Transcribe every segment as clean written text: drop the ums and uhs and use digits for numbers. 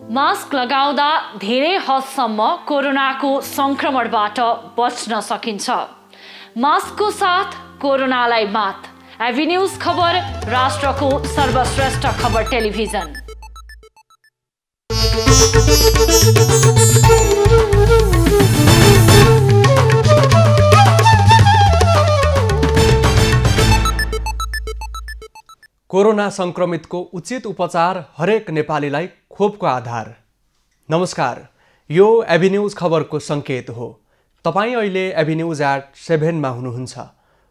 Mask लगाउँदा धेरै हदसम्म कोरोनाको संक्रमणबाट बच्न सकिन्छ। मास्कको साथ कोरोनालाई मात। एभी न्यूज खबर, राष्ट्रको सर्वश्रेष्ठ खबर टेलिभिजन। कोरोना संक्रमितको उचित उपचार हरेक नेपालीलाई खोपको आधार। नमस्कार, यो एभी न्यूज खबरको संकेत हो। तपाईं अहिले एभी न्यूज @7 मा हुनुहुन्छ।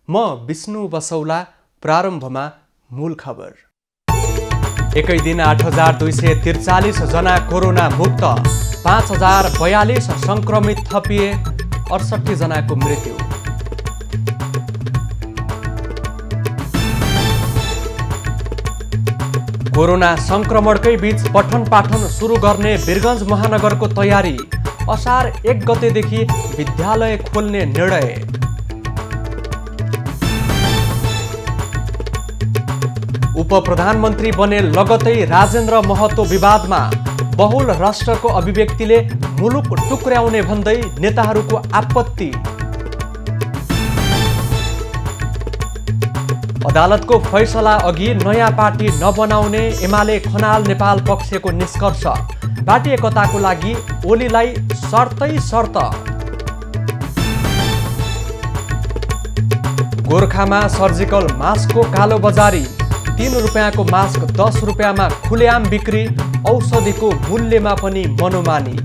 म विष्णु बसौला। प्रारम्भमा मूल खबर। एकै दिन 8243 जना कोरोना मुक्त, 5042 संक्रमित थपिए, 68 जनाको मृत्यु। कोरोना संक्रमणकै बीच पठन पाठन सुरु गर्ने वीरगञ्ज महानगरको तयारी। असार 1 गतेदेखि विद्यालय खोल्ने निर्णय। उपप्रधानमन्त्री बने लगतै राजेन्द्र महतो विवादमा। बहुल राष्ट्रको अभिव्यक्तिले मुलुक टुक्र्याउने भन्दै नेताहरूको आपत्ति। अदालतको फैसला अघि नयाँ पार्टी नबनाउने एमाले खनाल नेपाल पक्षको निष्कर्ष। पार्टी एकताको लागि ओलीलाई शर्तै शर्त। गोरखामा सर्जिकल मास्कको कालोबजारी। 3 रुपियाँको मास्क 10 रुपियाँमा खुलेआम बिक्री। औषधिको मूल्यमा पनि मनोमानी।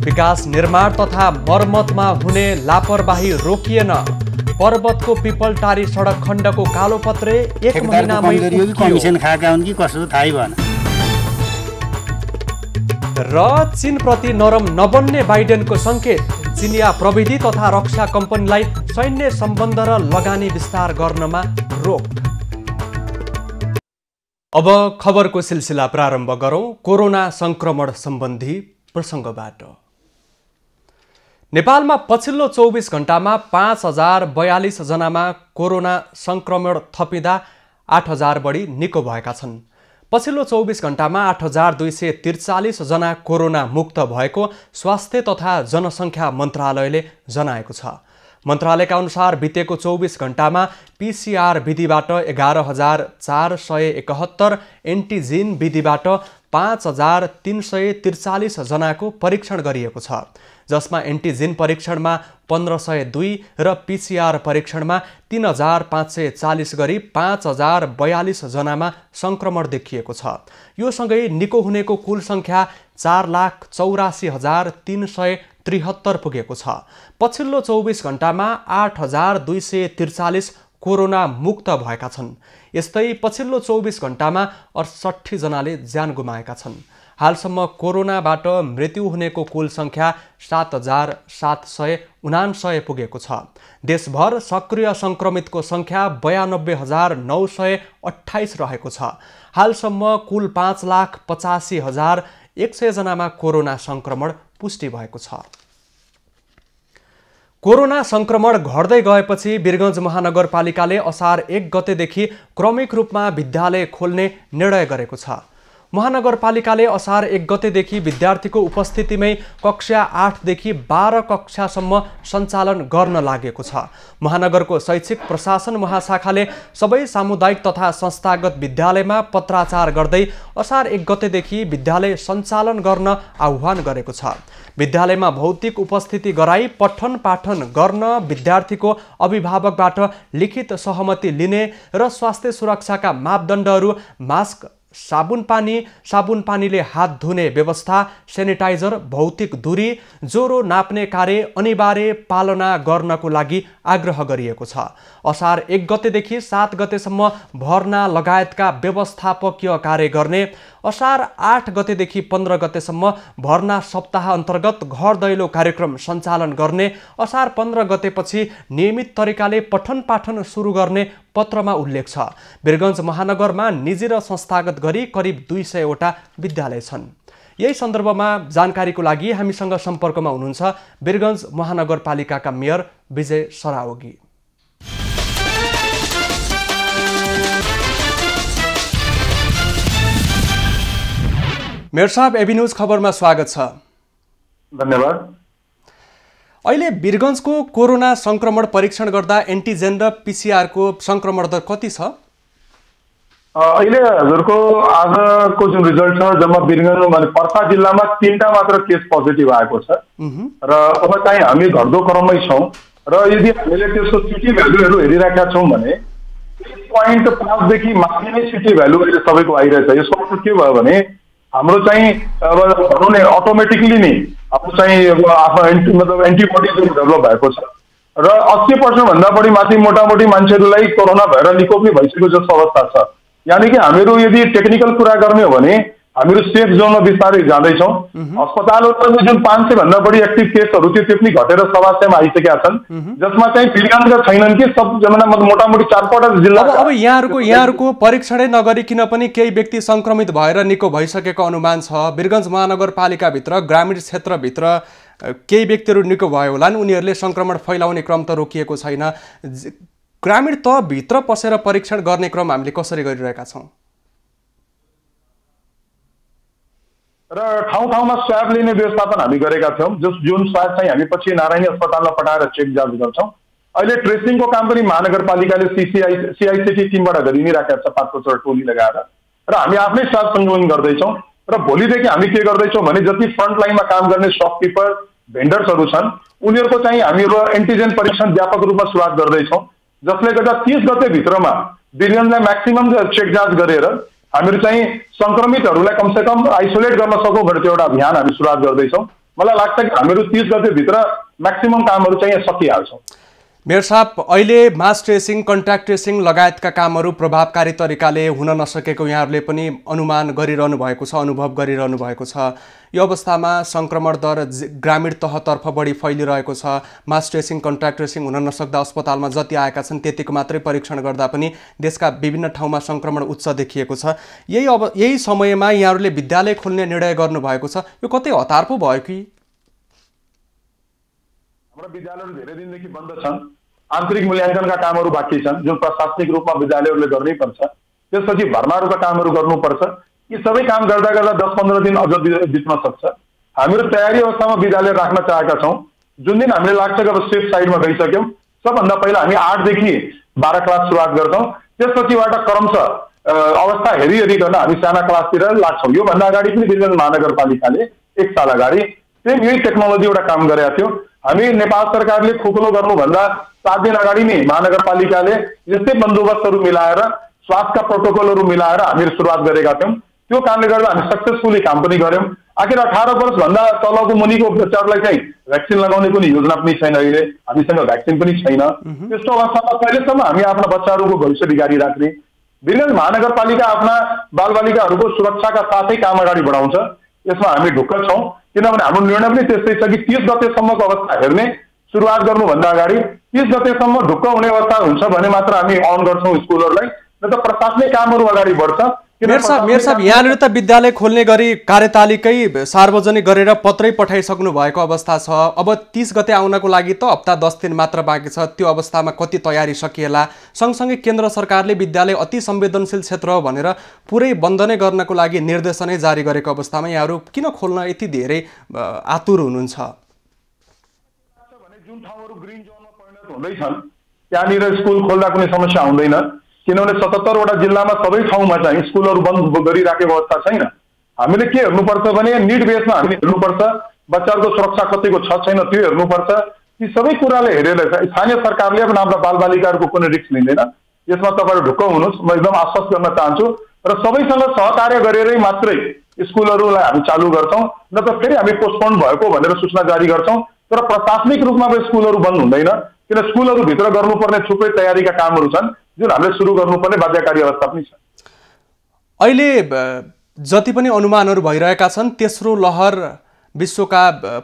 विकास निर्माण तथा मर्मतमा हुने लापरवाही रोकिएन। पर्वतको पिपलटारी सडक खण्डको कालोपत्रे 1 महिनामै कमिसन खाएका हुन् कि कसो थाहै भएन। र चीनप्रति नरम नबन्ने बाइडेनको संकेत। चिनिया प्रविधि तथा रक्षा कम्पनीलाई सैन्य सम्बन्ध र लगानी विस्तार गर्नमा रोक। अब खबरको सिलसिला प्रारम्भ गरौं कोरोना संक्रमण सम्बन्धी प्रसङ्गबाट। नेपालमा पछिल्लो 24 घण्टामा 5042 जनामा कोरोना संक्रमण थपिँदा 8000 बढी निको भएका छन्। पछिल्लो 24 घण्टामा 8243 जना कोरोना मुक्त भएको स्वास्थ्य तथा जनसङ्ख्या मन्त्रालयले जनाएको छ। मन्त्रालयका अनुसार बितेको 24 घण्टामा PCR विधिबाट 11471, एन्टिजिन विधिबाट 5343 जनाको परीक्षण गरिएको छ, जसमा एन्टिजिन परीक्षणमा 1502 र PCR परीक्षणमा 3540 गरी 5042 जनामा संक्रमण देखिएको छ। यो सँगै निको हुनेको कुल संख्या 4,84,373 पुगेको छ। पछिल्लो 24 घण्टामा 8243 कोरोना मुक्त भएका छन्। यस्तै पछिल्लो 24 घण्टामा 68 जनाले ज्यान गुमाएका छन्। हालसम्म कोरोनाबाट मृत्यु हुनेको कुल संख्या 7779 पुगेको छ। देशभर सक्रिय संक्रमितको संख्या 92,928 रहेको छ। हालसम्म कुल 5,85,100 जनामा कोरोना संक्रमण पुष्टि भएको छ। कोरोना संक्रमण घट्दै गएपछि वीरगञ्ज महानगरपालिकाले असार 1 गतेदेखि क्रमिक रूपमा विद्यालय खोल्ने निर्णय गरेको छ। महानगरपालिकाले असार 1 गतेदेखि विद्यार्थीको उपस्थितिमै कक्षा 8 देखि 12 कक्षासम्म सञ्चालन गर्न लागेको छ। महानगरको शैक्षिक प्रशासन महाशाखाले सबै सामुदायिक तथा संस्थागत विद्यालयमा पत्राचार गर्दै असार 1 गतेदेखि विद्यालय सञ्चालन गर्न आह्वान गरेको छ। विद्यालयमा भौतिक उपस्थिति गराई पठन पाठन गर्न, विद्यार्थीको अभिभावकबाट लिखित सहमति लिने र स्वास्थ्य सुरक्षाका मापदण्डहरू मास्क, साबुन पानीले हात धुने व्यवस्था, सेनिटाइजर, भौतिक दूरी, ज्वरो नाप्ने कार्य अनिवार्य पालना गर्नको लागि आग्रह गरिएको छ। असार 1 गतेदेखि 7 गतेसम्म भर्ना लगायतका व्यवस्थापकीय कार्य गर्ने, असार 8 गतेदेखि 15 गतेसम्म भर्ना सप्ताह अन्तर्गत घर दैलो कार्यक्रम सञ्चालन गर्ने, असार 15 गतेपछि नियमित तरिकाले पठन पाठन सुरु गर्ने पत्रमा उल्लेख छ। वीरगञ्ज महानगरमा निजी र संस्थागत गरी करिब 200 वटा विद्यालय छन्। यही सन्दर्भमा जानकारीको लागि हामीसँग सम्पर्कमा हुनुहुन्छ वीरगञ्ज महानगरपालिकाका मेयर विजय सरावगी। मेयर साहब, एबी न्यूज खबरमा स्वागत छ। धन्यवाद। अहिले वीरगञ्जको कोरोना संक्रमण परीक्षण गर्दा एन्टिजेन र पीसीआर को संक्रमण दर कति छ? अहिले हजुरको आजको जुन रिजल्ट छ, जम्मा वीरगञ्ज माने पर्सा जिल्लामा 3टा मात्र केस पोजिटिभ आएको छ र अब चाहिँ हामी घट्दो क्रममै छौँ र यदि हामीले त्यसको सिटी भ्यालुहरू हेरिरहेका छौँ भने 1.5 देखि माथि नै सिटी भ्यालु अहिले सबैको आइरहेछ। यसको अर्थ के भयो भने हाम्रो चाहिँ अब भनौँ न अटोमेटिकली नै हाम्रो चाहिँ आफ्नो एन्टिबडी डेभलप भएको छ र 80% भन्दा बढी माथि मोटामोटी मान्छेहरूलाई कोरोना भएर निको पनि भइसकेको जस्तो अवस्था छ। यानी कि हामीहरू यदि टेक्निकल कुरा गर्ने हो भने हामीहरू सेफ जोनमा बिस्तारै जाँदैछौँ। अस्पतालहरूमा जुन 500 भन्दा बढी एक्टिभ केसहरू थियो त्यो पनि घटेर 125 मा आइसकेका छन्, जसमा चाहिँ वीरगञ्जका छैनन् कि सब जमाना मोटामोटी 4 जिल्ला। अब यहाँहरूको परीक्षणै नगरिकन पनि केही व्यक्ति संक्रमित भएर निको भइसकेको अनुमान छ। वीरगञ्ज महानगरपालिकाभित्र ग्रामीण क्षेत्रभित्र केही व्यक्तिहरू निको भयो होलान्, उनीहरूले संक्रमण फैलाउने क्रम त रोकिएको छैन। ग्रामीण तहभित्र पसेर परीक्षण गर्ने क्रम हामीले कसरी गरिरहेका छौँ र ठाउँ-ठाउँमा स्वाब लिने व्यवस्थापन हामी गरेका थियौँ। जुन स्वाब चाहिँ हामी पछि नारायणी अस्पतालमा पठाएर चेक जाँच गर्छौँ। अहिले ट्रेसिङको काम पनि महानगरपालिकाले सीआईसीटी टिमबाट गरि नै राखेका छ, 5-6 टोली लगाएर र हामी आफ्नै स्वाब सङ्कलन गर्दैछौँ। र भोलिदेखि हामी के गर्दैछौँ भने जति फ्रन्ट लाइनमा काम गर्ने शपकिपर भेन्डर्सहरू छन् उनीहरूको चाहिँ हामीहरू एन्टिजेन परीक्षण व्यापक रूपमा सुरुवात गर्दैछौँ, जसले गर्दा 30 गते भित्रमा वीरगञ्जलाई म्याक्सिमम चेक जाँच गरेर हामीहरू चाहिँ संक्रमितहरूलाई कमसेकम आइसोलेट गर्न सकौँ भनेर त्यो एउटा अभियान हामी सुरुवात गर्दैछौँ। मलाई लाग्छ कि हामीहरू 30 गते भित्र म्याक्सिमम कामहरू चाहिँ सकिहाल्छौँ। मेयर साहब, अहिले मास ट्रेसिङ, कन्ट्याक्ट ट्रेसिङ लगायतका कामहरू प्रभावकारी तरिकाले हुन नसकेको यहाँहरूले पनि अनुमान गरिरहनु भएको छ, अनुभव गरिरहनु भएको छ। यो अवस्थामा संक्रमण दर ग्रामीण तहतर्फ बढी फैलिरहेको छ। मास ट्रेसिङ, कन्ट्याक्ट ट्रेसिङ हुन नसक्दा अस्पतालमा जति आएका छन् त्यतिको मात्रै परीक्षण गर्दा पनि देशका विभिन्न ठाउँमा संक्रमण उच्च देखिएको छ। यही समयमा यहाँहरूले विद्यालय खोल्ने निर्णय गर्नुभएको छ, यो कतै हतार पो भयो कि? हाम्रो विद्यालयहरू धेरै दिनदेखि बन्द छन्। आन्तरिक मूल्याङ्कनका कामहरू बाँकी छन् जुन प्रशासनिक रूपमा विद्यालयहरूले गर्नै पर्छ। त्यसपछि भर्नाहरूका कामहरू गर्नुपर्छ। यी सबै काम गर्दा गर्दा 10-15 दिन अझ बित्न सक्छ। हामीहरू तयारी अवस्थामा विद्यालय राख्न चाहेका छौँ। जुन दिन हामीले लाग्छ कि अब सेफ साइडमा गइसक्यौँ, सबभन्दा पहिला हामी 8 देखि 12 क्लास सुरुवात गर्छौँ। त्यसपछिबाट क्रमशः अवस्था हेरिकन हामी साना क्लासतिर लाग्छौँ। योभन्दा अगाडि पनि वीरगञ्ज महानगरपालिकाले 1 साल अगाडि यही टेक्नोलोजी एउटा काम गरेका थियौँ। हामी नेपाल सरकारले खुकुलो गर्नुभन्दा 7 दिन अगाडि नै महानगरपालिकाले यस्तै बन्दोबस्तहरू मिलाएर स्वास्थ्यका प्रोटोकलहरू मिलाएर हामीहरू सुरुवात गरेका थियौँ। त्यो कारणले गर्दा हामी सक्सेसफुली काम पनि गऱ्यौँ। आखिर 18 वर्षभन्दा तलको मुनिको बच्चाहरूलाई चाहिँ भ्याक्सिन लगाउने कुनै योजना पनि छैन। अहिले हामीसँग भ्याक्सिन पनि छैन। त्यस्तो अवस्थामा कहिलेसम्म हामी आफ्ना बच्चाहरूको भविष्य बिगारिराख्ने? वीरगञ्ज महानगरपालिका आफ्ना बालबालिकाहरूको सुरक्षाका साथै काम अगाडि बढाउँछ। यसमा हामी ढुक्क छौँ, किनभने हाम्रो निर्णय पनि त्यस्तै छ कि 30 गतेसम्मको अवस्था हेर्ने, सुरुवात गर्नुभन्दा अगाडि 30 गतेसम्म ढुक्क हुने अवस्था हुन्छ भने मात्र हामी अन गर्छौँ स्कुलहरूलाई, न त प्रशासनिक कामहरू अगाडि बढ्छ। मेयर साहब, यहाँनिर त विद्यालय खोल्ने गरी कार्यतालिकै सार्वजनिक गरेर पत्रै पठाइसक्नु भएको अवस्था छ। अब 30 गते आउनको लागि त हप्ता 10 दिन मात्र बाँकी छ। त्यो अवस्थामा कति तयारी सकिएला? सँगसँगै केन्द्र सरकारले विद्यालय अति संवेदनशील क्षेत्र हो भनेर पुरै बन्द नै गर्नको लागि निर्देशनै जारी गरेको अवस्थामा यहाँहरू किन खोल्न यति धेरै आतुर हुनुहुन्छ? जुन ठाउँहरू ग्रिन जोनमा परिणत हुँदैछन् त्यहाँनिर स्कुल खोल्दा कुनै समस्या हुँदैन, किनभने 77 वटा जिल्लामा सबै ठाउँमा चाहिँ स्कुलहरू बन्द गरिराखेको अवस्था छैन। हामीले के हेर्नुपर्छ भने निड बेसमा हामीले हेर्नुपर्छ, बच्चाहरूको सुरक्षा कतिको छ छैन त्यो हेर्नुपर्छ। यी सबै कुराले हेरेर स्थानीय सरकारले पनि आफ्ना बालबालिकाहरूको कुनै रिस्क लिँदैन। यसमा तपाईँहरू ढुक्क हुनुहोस्, म एकदम आश्वस्त गर्न चाहन्छु र सबैसँग सहकार्य गरेरै मात्रै स्कुलहरूलाई हामी चालु गर्छौँ, न त फेरि हामी पोस्टपोन भएको भनेर सूचना जारी गर्छौँ। तर प्रशासनिक रूपमा अब स्कुलहरू बन्द हुँदैन, किन स्कुलहरूभित्र गर्नुपर्ने थुप्रै तयारीका कामहरू छन् जुन हामीले सुरु गर्नुपर्ने बाध्यकारी अवस्था पनि छ। अहिले जति पनि अनुमानहरू भइरहेका छन् तेस्रो लहर विश्वका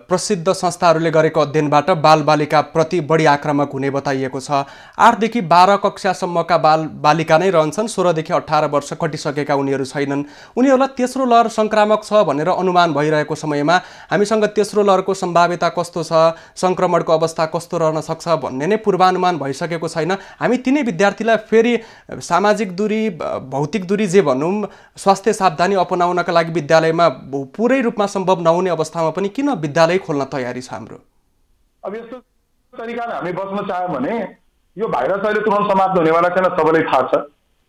प्रसिद्ध संस्थाहरूले गरेको अध्ययनबाट बालबालिका प्रति बढी आक्रामक हुने बताइएको छ। 8 देखि 12 कक्षासम्मका बालबालिका नै रहन्छन्। 16 देखि 18 वर्ष कटिसकेका उनीहरू छैनन्। उनीहरूलाई तेस्रो लहर संक्रामक छ भनेर अनुमान भइरहेको समयमा हामीसँग तेस्रो लहरको सम्भाव्यता कस्तो छ, संक्रमणको अवस्था कस्तो रहन सक्छ भन्ने नै पूर्वानुमान भइसकेको छैन। हामी तिनै विद्यार्थीलाई फेरि सामाजिक दूरी, भौतिक दूरी जे भनौँ, स्वास्थ्य सावधानी अपनाउनका लागि विद्यालयमा पुरै रूपमा सम्भव नहुने अवस्थामा पनि किन विद्यालय खोल्न तयारी छ हाम्रो? अब यस्तो तरिकाले हामी बस्न चाह्यौँ भने यो भाइरस अहिले तुरन्त समाप्त हुनेवाला छैन, सबैलाई थाहा छ।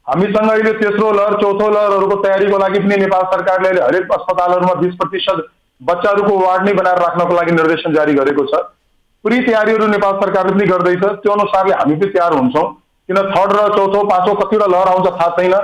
हामीसँग अहिले तेस्रो लहर, चौथो लहरहरूको तयारीको लागि पनि नेपाल सरकारले अहिले हरेक अस्पतालहरूमा 20% बच्चाहरूको वार्ड नै बनाएर राख्नको लागि निर्देशन जारी गरेको छ। पुरै तयारीहरू नेपाल सरकारले पनि गर्दैछ। त्यो अनुसारले हामी पनि तयार हुन्छौँ। किन थर्ड र चौथो, पाँचौँ कतिवटा लहर आउँछ थाहा छैन।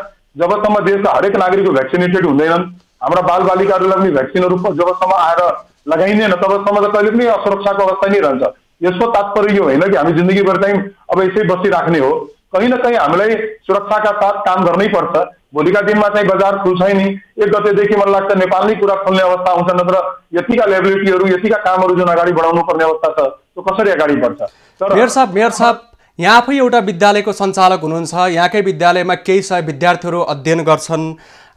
जबसम्म देशका हरेक नागरिकको भ्याक्सिनेटेड हुँदैनन्, हाम्रा बालबालिकाहरूलाई पनि भ्याक्सिनहरू जबसम्म आएर लगाइँदैन तबसम्म त कहिले पनि असुरक्षाको अवस्था नै रहन्छ। यसको तात्पर्य यो होइन कि हामी जिन्दगीभर चाहिँ अब यसै बसिराख्ने हो। कहीँ न कहीँ हामीलाई सुरक्षाका साथ काम गर्नै पर्छ। भोलिका दिनमा चाहिँ बजार खुल्छ नि, 1 गतेदेखि मलाई लाग्छ नेपाल नै कुरा खोल्ने अवस्था आउँछ, नत्र यतिका लेबिलिटीहरू, यतिका कामहरू जुन अगाडि बढाउनु पर्ने अवस्था छ त्यो कसरी अगाडि बढ्छ? मेयर साहब, यहाँ आफै एउटा विद्यालयको सञ्चालक हुनुहुन्छ। यहाँकै विद्यालयमा केही सय विद्यार्थीहरू अध्ययन गर्छन्।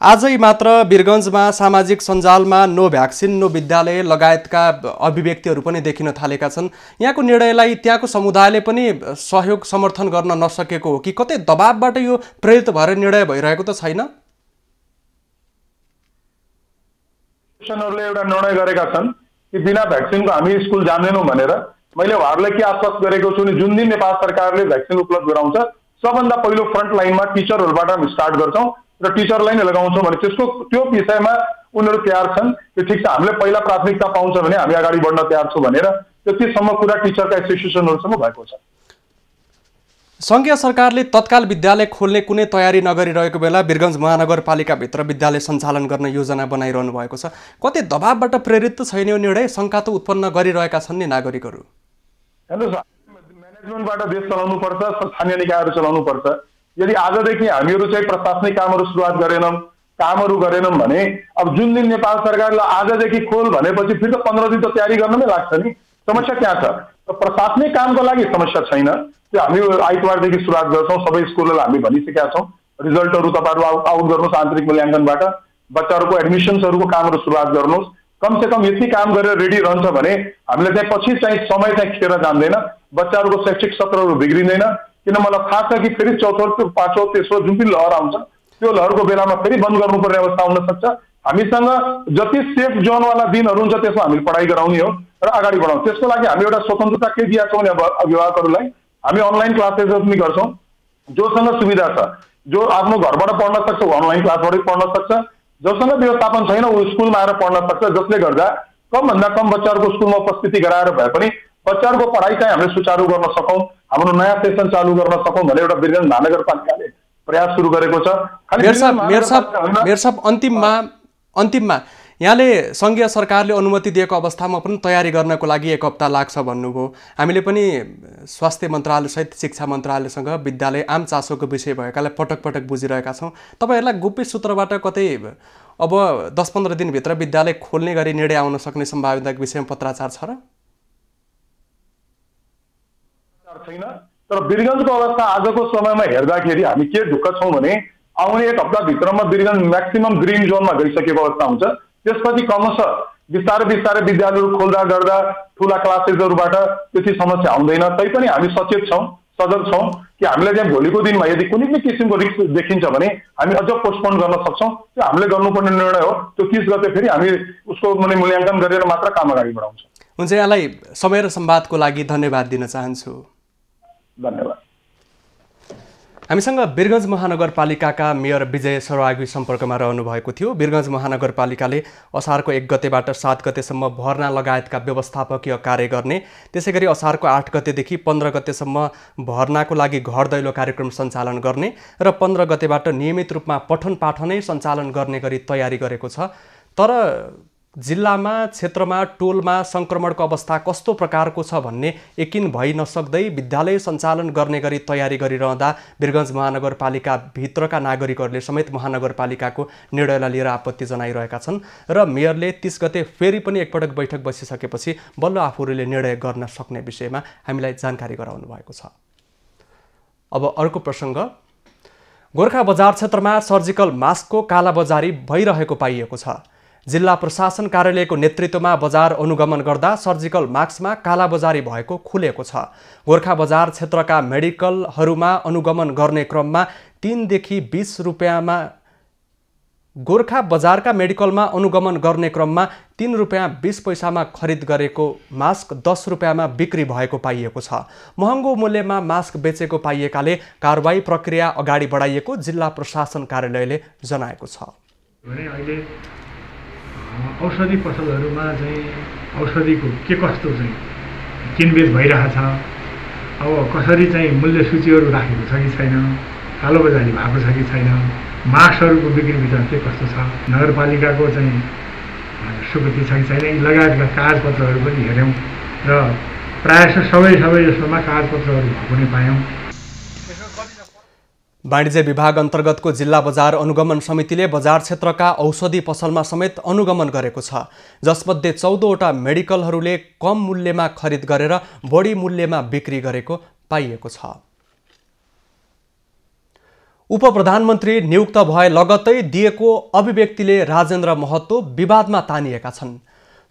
आजै मात्र वीरगञ्जमा सामाजिक सञ्जालमा नो भ्याक्सिन नो विद्यालय लगायतका अभिव्यक्तिहरू पनि देखिन थालेका छन्। यहाँको निर्णयलाई त्यहाँको समुदायले पनि सहयोग समर्थन गर्न नसकेको हो कि कतै दबावबाट यो प्रेरित भएर निर्णय भइरहेको त छैन? हरूले एउटा निर्णय गरेका छन् कि बिना भ्याक्सिनको हामी स्कुल जान्दैनौँ भनेर। मैले उहाँहरूलाई के आश्वस्त गरेको छु नि, जुन दिन नेपाल सरकारले भ्याक्सिन उपलब्ध गराउँछ सबभन्दा पहिलो फ्रन्ट लाइनमा टिचरहरूबाट हामी स्टार्ट गर्छौँ र टिचरलाई नै लगाउँछौँ भने त्यो विषयमा उनीहरू तयार छन् कि ठिक छ, हामीले पहिला प्राथमिकता पाउँछ भने हामी अगाडि बढ्न तयार छौँ भनेर त्यतिसम्म कुरा टिचरका एसोसिएसनहरूसँग भएको छ। सङ्घीय सरकारले तत्काल विद्यालय खोल्ने कुनै तयारी नगरिरहेको बेला वीरगञ्ज महानगरपालिकाभित्र विद्यालय सञ्चालन गर्न योजना बनाइरहनु भएको छ। कतै दबावबाट प्रेरित त छैन यो निर्णय? शङ्का त उत्पन्न गरिरहेका छन् नि नागरिकहरू। हेर्नुहोस्, म्यानेजमेन्टबाट देश चलाउनु पर्छ, स्थानीय निकायहरू चलाउनु पर्छ। यदि आजदेखि हामीहरू चाहिँ प्रशासनिक कामहरू सुरुवात गरेनौँ भने अब जुन दिन नेपाल सरकारले आजदेखि खोल भनेपछि फेरि त 15 दिन त तयारी गर्नमै लाग्छ नि। समस्या त्यहाँ छ। प्रशासनिक कामको लागि समस्या छैन, त्यो हामी आइतबारदेखि सुरुवात गर्छौँ। सबै स्कुलहरूलाई हामी भनिसकेका छौँ रिजल्टहरू तपाईँहरू आउट गर्नुहोस् आन्तरिक मूल्याङ्कनबाट, बच्चाहरूको एडमिसन्सहरूको कामहरू सुरुवात गर्नुहोस्। कमसेकम यति काम गरेर रेडी रहन्छ भने हामीले चाहिँ पछि चाहिँ समय चाहिँ खेर जान्दैन, बच्चाहरूको शैक्षिक सत्रहरू बिग्रिँदैन। किन मलाई थाहा छ कि फेरि चौथो, पाँचौँ, तेस्रो जुन पनि लहर आउँछ त्यो लहरको बेलामा फेरि बन्द गर्नुपर्ने अवस्था हुन सक्छ। हामीसँग जति सेफ जोनवाला दिनहरू हुन्छ त्यसमा हामीले पढाइ गराउने हो र अगाडि बढाउँ। त्यसको लागि हामी एउटा स्वतन्त्रता के दिएका छौँ भने अभिभावकहरूलाई हामी अनलाइन क्लासेसहरू पनि गर्छौँ। जोसँग सुविधा छ, जो आफ्नो घरबाट पढ्न सक्छ ऊ अनलाइन क्लासबाटै पढ्न सक्छ, जोसँग व्यवस्थापन छैन ऊ स्कुलमा आएर पढ्न सक्छ। जसले गर्दा कमभन्दा कम बच्चाहरूको स्कुलमा उपस्थिति गराएर भए पनि बच्चाहरूको पढाइ चाहिँ हामीले सुचारू गर्न सकौँ, हाम्रो नयाँ सेसन चालू गर्न सकौँ भने एउटा वीरगञ्ज महानगरपालिकाले प्रयास सुरु गरेको छ। मेयर साहब, अन्तिममा यहाँले सङ्घीय सरकारले अनुमति दिएको अवस्थामा पनि तयारी गर्नको लागि 1 हप्ता लाग्छ भन्नुभयो। हामीले पनि स्वास्थ्य मन्त्रालयसहित शिक्षा मन्त्रालयसँग विद्यालय आम चासोको विषय भएकाले पटक पटक बुझिरहेका छौँ। तपाईँहरूलाई गोप्य सूत्रबाट कतै अब 10-15 दिनभित्र विद्यालय खोल्ने गरी निर्णय आउन सक्ने सम्भावनाको विषयमा पत्राचार छ र छैन? तर वीरगञ्जको अवस्था आजको समयमा हेर्दाखेरि हामी के ढुक्क छौँ भने आउने 1 हप्ताभित्रमा वीरगञ्ज म्याक्सिमम ग्रिन जोनमा गइसकेको अवस्था हुन्छ। त्यसपछि क्रमशः बिस्तारै विद्यालयहरू खोल्दा गर्दा ठुला क्लासेसहरूबाट त्यति समस्या आउँदैन। तैपनि हामी सचेत छौँ, सजग छौँ कि हामीले चाहिँ भोलिको दिनमा यदि कुनै पनि किसिमको रिस्क देखिन्छ भने हामी अझ पोस्टपोन गर्न सक्छौँ। त्यो हामीले गर्नुपर्ने निर्णय हो। त्यो 30 गते फेरि हामी उसको मूल्याङ्कन गरेर मात्र काम अगाडि बढाउँछौँ। हुन्छ, यहाँलाई समय र संवादको लागि धन्यवाद दिन चाहन्छु। धन्यवाद। हामीसँग वीरगञ्ज महानगरपालिकाका मेयर विजय सरागी सम्पर्कमा रहनु भएको थियो। वीरगञ्ज महानगरपालिकाले असारको 1 गतेबाट 7 गतेसम्म भर्ना लगायतका व्यवस्थापकीय कार्य गर्ने, त्यसैगरी असारको 8 गतेदेखि 15 गतेसम्म भर्नाको लागि घर दैलो कार्यक्रम सञ्चालन गर्ने र 15 गतेबाट नियमित रूपमा पठन पाठनै सञ्चालन गर्ने गरी तयारी गरेको छ। तर जिल्लामा क्षेत्रमा टोलमा संक्रमणको अवस्था कस्तो प्रकारको छ भन्ने यकिन भइ नसक्दै विद्यालय सञ्चालन गर्ने गरी तयारी गरिरहँदा वीरगञ्ज महानगरपालिका भित्रका नागरिकहरूले समेत महानगरपालिकाको निर्णयलाई लिएर आपत्ति जनाइरहेका छन् र मेयरले 30 गते फेरि पनि एकपटक बैठक बसिसकेपछि बल्ल आफूहरूले निर्णय गर्न सक्ने विषयमा हामीलाई जानकारी गराउनु भएको छ। अब अर्को प्रसङ्ग, गोर्खा बजार क्षेत्रमा सर्जिकल मास्कको कालाबजारी भइरहेको पाइएको छ। जिल्ला प्रशासन कार्यालयको नेतृत्वमा बजार अनुगमन गर्दा सर्जिकल मास्कमा कालाबजारी भएको खुलेको छ। गोर्खा बजार क्षेत्रका मेडिकलहरूमा अनुगमन गर्ने क्रममा 3 देखि 20 रुपैयाँमा गोर्खा बजारका मेडिकलमा अनुगमन गर्ने क्रममा 3 रुपैयाँ 20 पैसामा खरिद गरेको मास्क 10 रुपैयाँमा बिक्री भएको पाइएको छ। महँगो मूल्यमा मास्क बेचेको पाइएकाले कारबाही प्रक्रिया अगाडि बढाइएको जिल्ला प्रशासन कार्यालयले जनाएको छ। अहिले औषधि पसलहरूमा चाहिँ औषधिको के कस्तो चाहिँ किनबेच भइरहेछ, अब कसरी चाहिँ मूल्य सूचीहरू राखेको छ कि छैन, कालोबजारी भएको छ कि छैन, मास्कहरूको बिक्री वितरण के कस्तो छ, नगरपालिकाको चाहिँ स्वीकृति छ कि छैन, यी लगायतका कागजपत्रहरू पनि हेऱ्यौँ र प्रायः सबै जसोमा कागजपत्रहरू भएको नै पायौँ। वाणिज्य विभाग अन्तर्गतको जिल्ला बजार अनुगमन समितिले बजार क्षेत्रका औषधि पसलमा समेत अनुगमन गरेको छ, जसमध्ये 14वटा मेडिकलहरूले कम मूल्यमा खरिद गरेर बढी मूल्यमा बिक्री गरेको पाइएको छ। उपप्रधानमन्त्री नियुक्त भए लगत्तै दिएको अभिव्यक्तिले राजेन्द्र महतो विवादमा तानिएका छन्।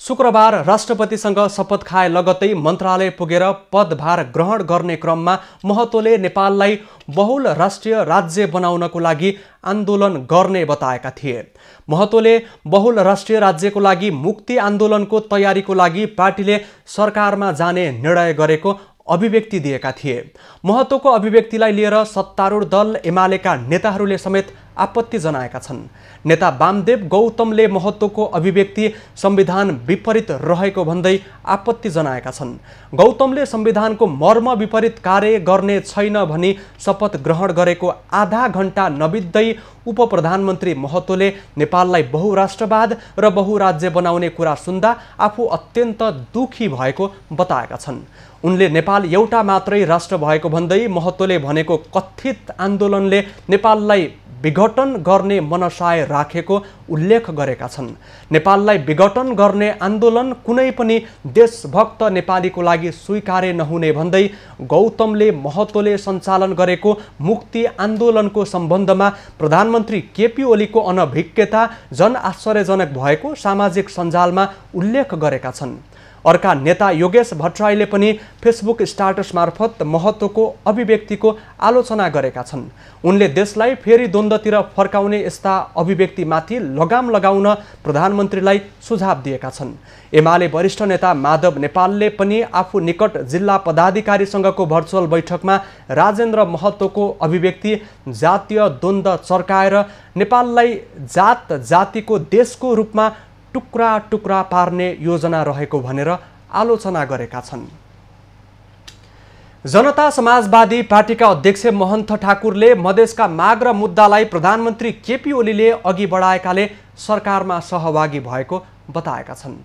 शुक्रबार राष्ट्रपतिसँग शपथ खाए लगत्तै मन्त्रालय पुगेर पदभार ग्रहण गर्ने क्रममा महतोले नेपाललाई बहुल राष्ट्रिय राज्य बनाउनको लागि आन्दोलन गर्ने बताएका थिए। महतोले बहुल राष्ट्रिय राज्यको लागि मुक्ति आन्दोलनको तयारीको लागि पार्टीले सरकारमा जाने निर्णय गरेको अभिव्यक्ति दिएका थिए। महतोको अभिव्यक्तिलाई लिएर सत्तारूढ दल एमालेका नेताहरूले समेत आपत्ति जनाएका छन्। नेता वामदेव गौतमले महतोको अभिव्यक्ति संविधान विपरीत रहेको भन्दै आपत्ति जनाएका छन्। गौतमले संविधानको मर्म विपरीत कार्य गर्ने छैन भनी शपथ ग्रहण गरेको आधा घण्टा नबित्दै उपप्रधानमन्त्री महतोले नेपाललाई बहुराष्ट्रवाद र बहुराज्य बनाउने कुरा सुन्दा आफू अत्यन्त दुखी भएको बताएका छन्। उनले नेपाल एउटा मात्रै राष्ट्र भएको भन्दै महतोले भनेको कथित आन्दोलनले नेपाललाई विघटन गर्ने मनसाय राखेको उल्लेख गरेका छन्। नेपाललाई विघटन गर्ने आन्दोलन कुनै पनि देशभक्त नेपालीको लागि स्वीकार्य नहुने भन्दै गौतमले महतोले सञ्चालन गरेको मुक्ति आन्दोलनको सम्बन्धमा प्रधानमन्त्री केपी ओलीको अनभिज्ञता जन आश्चर्यजनक भएको सामाजिक सञ्जालमा उल्लेख गरेका छन्। अर्का नेता योगेश भट्टराईले पनि फेसबुक स्ट्याटस मार्फत महतोको अभिव्यक्तिको आलोचना गरेका छन्। उनले देशलाई फेरि द्वन्द्वतिर फर्काउने यस्ता अभिव्यक्तिमाथि लगाम लगाउन प्रधानमन्त्रीलाई सुझाव दिएका छन्। एमाले वरिष्ठ नेता माधव नेपालले पनि आफू निकट जिल्ला पदाधिकारीसँगको भर्चुअल बैठकमा राजेन्द्र महतोको अभिव्यक्ति जातीय द्वन्द्व चर्काएर नेपाललाई जात जातिको देशको रूपमा टुक्रा टुक्रा पार्ने योजना रहेको भनेर आलोचना गरेका छन्। जनता समाजवादी पार्टीका अध्यक्ष महन्त ठाकुरले मधेसका माग र मुद्दालाई प्रधानमन्त्री केपी ओलीले अघि बढाएकाले सरकारमा सहभागी भएको बताएका छन्।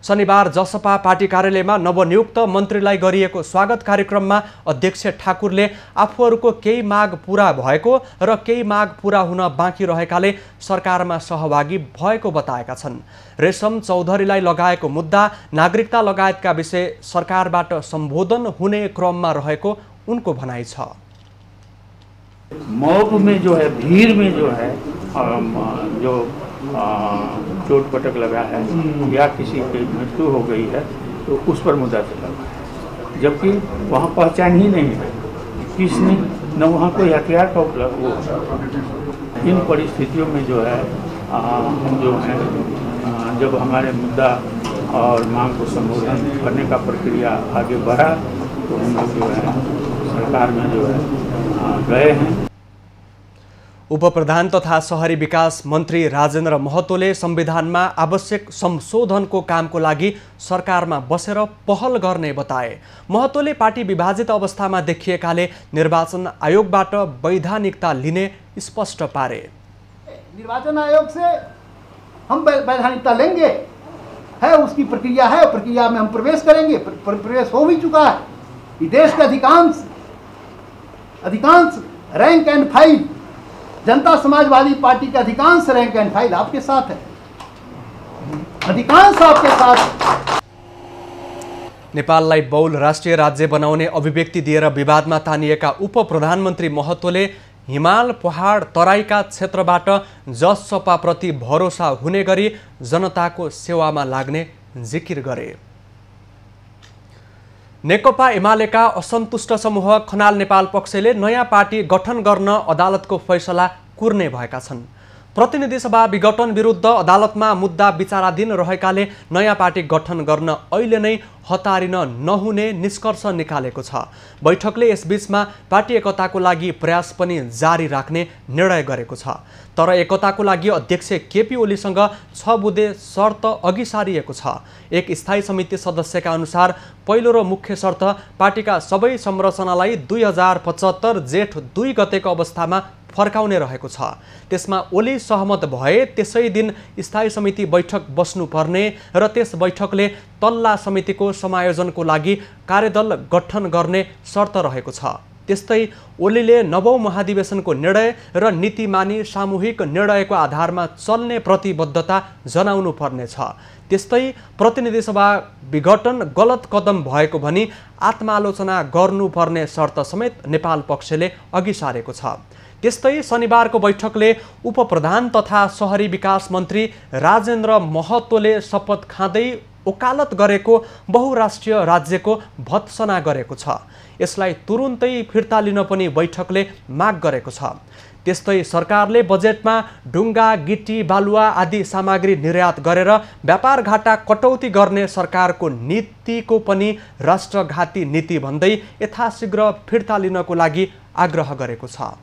शनिबार जसपा पार्टी कार्यालयमा नवनियुक्त मन्त्रीलाई गरिएको स्वागत कार्यक्रममा अध्यक्ष ठाकुरले आफूहरूको केही माग पूरा भएको र केही माग पूरा हुन बाँकी रहेकाले सरकारमा सहभागी भएको बताएका छन्। रेशम चौधरीलाई लगाएको मुद्दा, नागरिकता लगायतका विषय सरकारबाट सम्बोधन हुने क्रममा रहेको उनको भनाइ छ। मौक में जो है, भीड़ में जो है, जो चोट पटक लगा है या किसी की मृत्यु हो गई है तो उस पर मुद्दा चला है, जबकि वहाँ पहचान ही नहीं है किसने, न वहाँ कोई हथियार का उपलब्ध हो। इन परिस्थितियों में जो है हम जो है जब हमारे मुद्दा और मांग को संबोधन करने का प्रक्रिया आगे बढ़ा तो हम लोग जो है सरकार में जो है गए हैं। उपप्रधान तथा शहरी विकास मन्त्री राजेन्द्र महतोले संविधानमा आवश्यक संशोधनको कामको लागि सरकारमा बसेर पहल गर्ने बताए। महतोले पार्टी विभाजित अवस्थामा देखिएकाले निर्वाचन आयोगबाट वैधानिकता लिने स्पष्ट पारे। निर्वाचन आयोग से हम वैधानिकता लेंगे है, उसकी प्रक्रिया है, प्रक्रिया में हम प्रवेश करेंगे। प्रवेश हो भी चुका है। ये देश के अधिकांश rank and file, Janata Samajwadi party के अधिकांश रैंक एंड फाइल आपके साथ है, अधिकांश आपके साथ। नेपाललाई बहुल राष्ट्रिय राज्य बनाउने अभिव्यक्ति दिएर विवादमा तानिएका उप प्रधानमन्त्री महतोले हिमाल पहाड तराईका क्षेत्रबाट जसपाप्रति भरोसा हुने गरी जनताको सेवामा लाग्ने जिकिर गरे। नेकपा एमालेका असन्तुष्ट समूह खनाल नेपाल पक्षले नयाँ पार्टी गठन गर्न अदालतको फैसला कुर्ने भएका छन्। प्रतिनिधि सभा विघटन विरुद्ध अदालतमा मुद्दा विचाराधीन रहेकाले नयाँ पार्टी गठन गर्न अहिले नै हतारिन नहुने निष्कर्ष निकालेको छ। बैठकले यसबीचमा पार्टी एकताको लागि प्रयास पनि जारी राख्ने निर्णय गरेको छ। तर एकताको लागि अध्यक्ष केपी ओलीसँग 6 बुँदे शर्त अघि सारिएको छ। एक स्थायी समिति सदस्यका अनुसार पहिलो र मुख्य शर्त पार्टीका सबै संरचनालाई 2075 जेठ 2 गतेको अवस्थामा फर्काउने रहेको छ। त्यसमा ओली सहमत भए त्यसै दिन स्थायी समिति बैठक बस्नुपर्ने र त्यस बैठकले तल्ला समितिको समायोजनको लागि कार्यदल गठन गर्ने शर्त रहेको छ। त्यस्तै ओलीले 9औं महाधिवेशनको निर्णय र नीति मानी सामूहिक निर्णयको आधारमा चल्ने प्रतिबद्धता जनाउनु पर्नेछ। त्यस्तै प्रतिनिधि सभा विघटन गलत कदम भएको भनी आत्मालोचना गर्नुपर्ने शर्त समेत नेपाल पक्षले अघि सारेको छ। त्यस्तै शनिबारको बैठकले उपप्रधान तथा शहरी विकास मन्त्री राजेन्द्र महतोले शपथ खाँदै वकालत गरेको बहुराष्ट्रिय राज्यको भत्सना गरेको छ। यसलाई तुरुन्तै फिर्ता लिन पनि बैठकले माग गरेको छ। त्यस्तै सरकारले बजेटमा ढुङ्गा, गिटी, बालुवा आदि सामग्री निर्यात गरेर व्यापार घाटा कटौती गर्ने सरकारको नीतिको पनि राष्ट्रघाती नीति भन्दै यथाशीघ्र फिर्ता लिनको लागि आग्रह गरेको छ।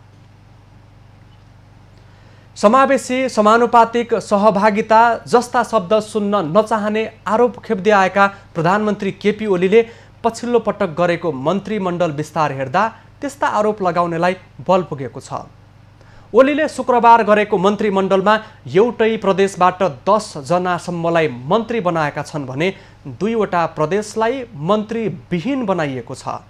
समावेशी समानुपातिक सहभागिता जस्ता शब्द सुन्न नचाहने आरोप खेप्दै आएका प्रधानमन्त्री केपी ओलीले पछिल्लो पटक गरेको मन्त्रीमण्डल विस्तार हेर्दा त्यस्ता आरोप लगाउनेलाई बल पुगेको छ। ओलीले शुक्रबार गरेको मन्त्रीमण्डलमा एउटै प्रदेशबाट 10 जनासम्मलाई मन्त्री बनाएका छन् भने 2वटा प्रदेशलाई मन्त्रीविहीन बनाइएको छ।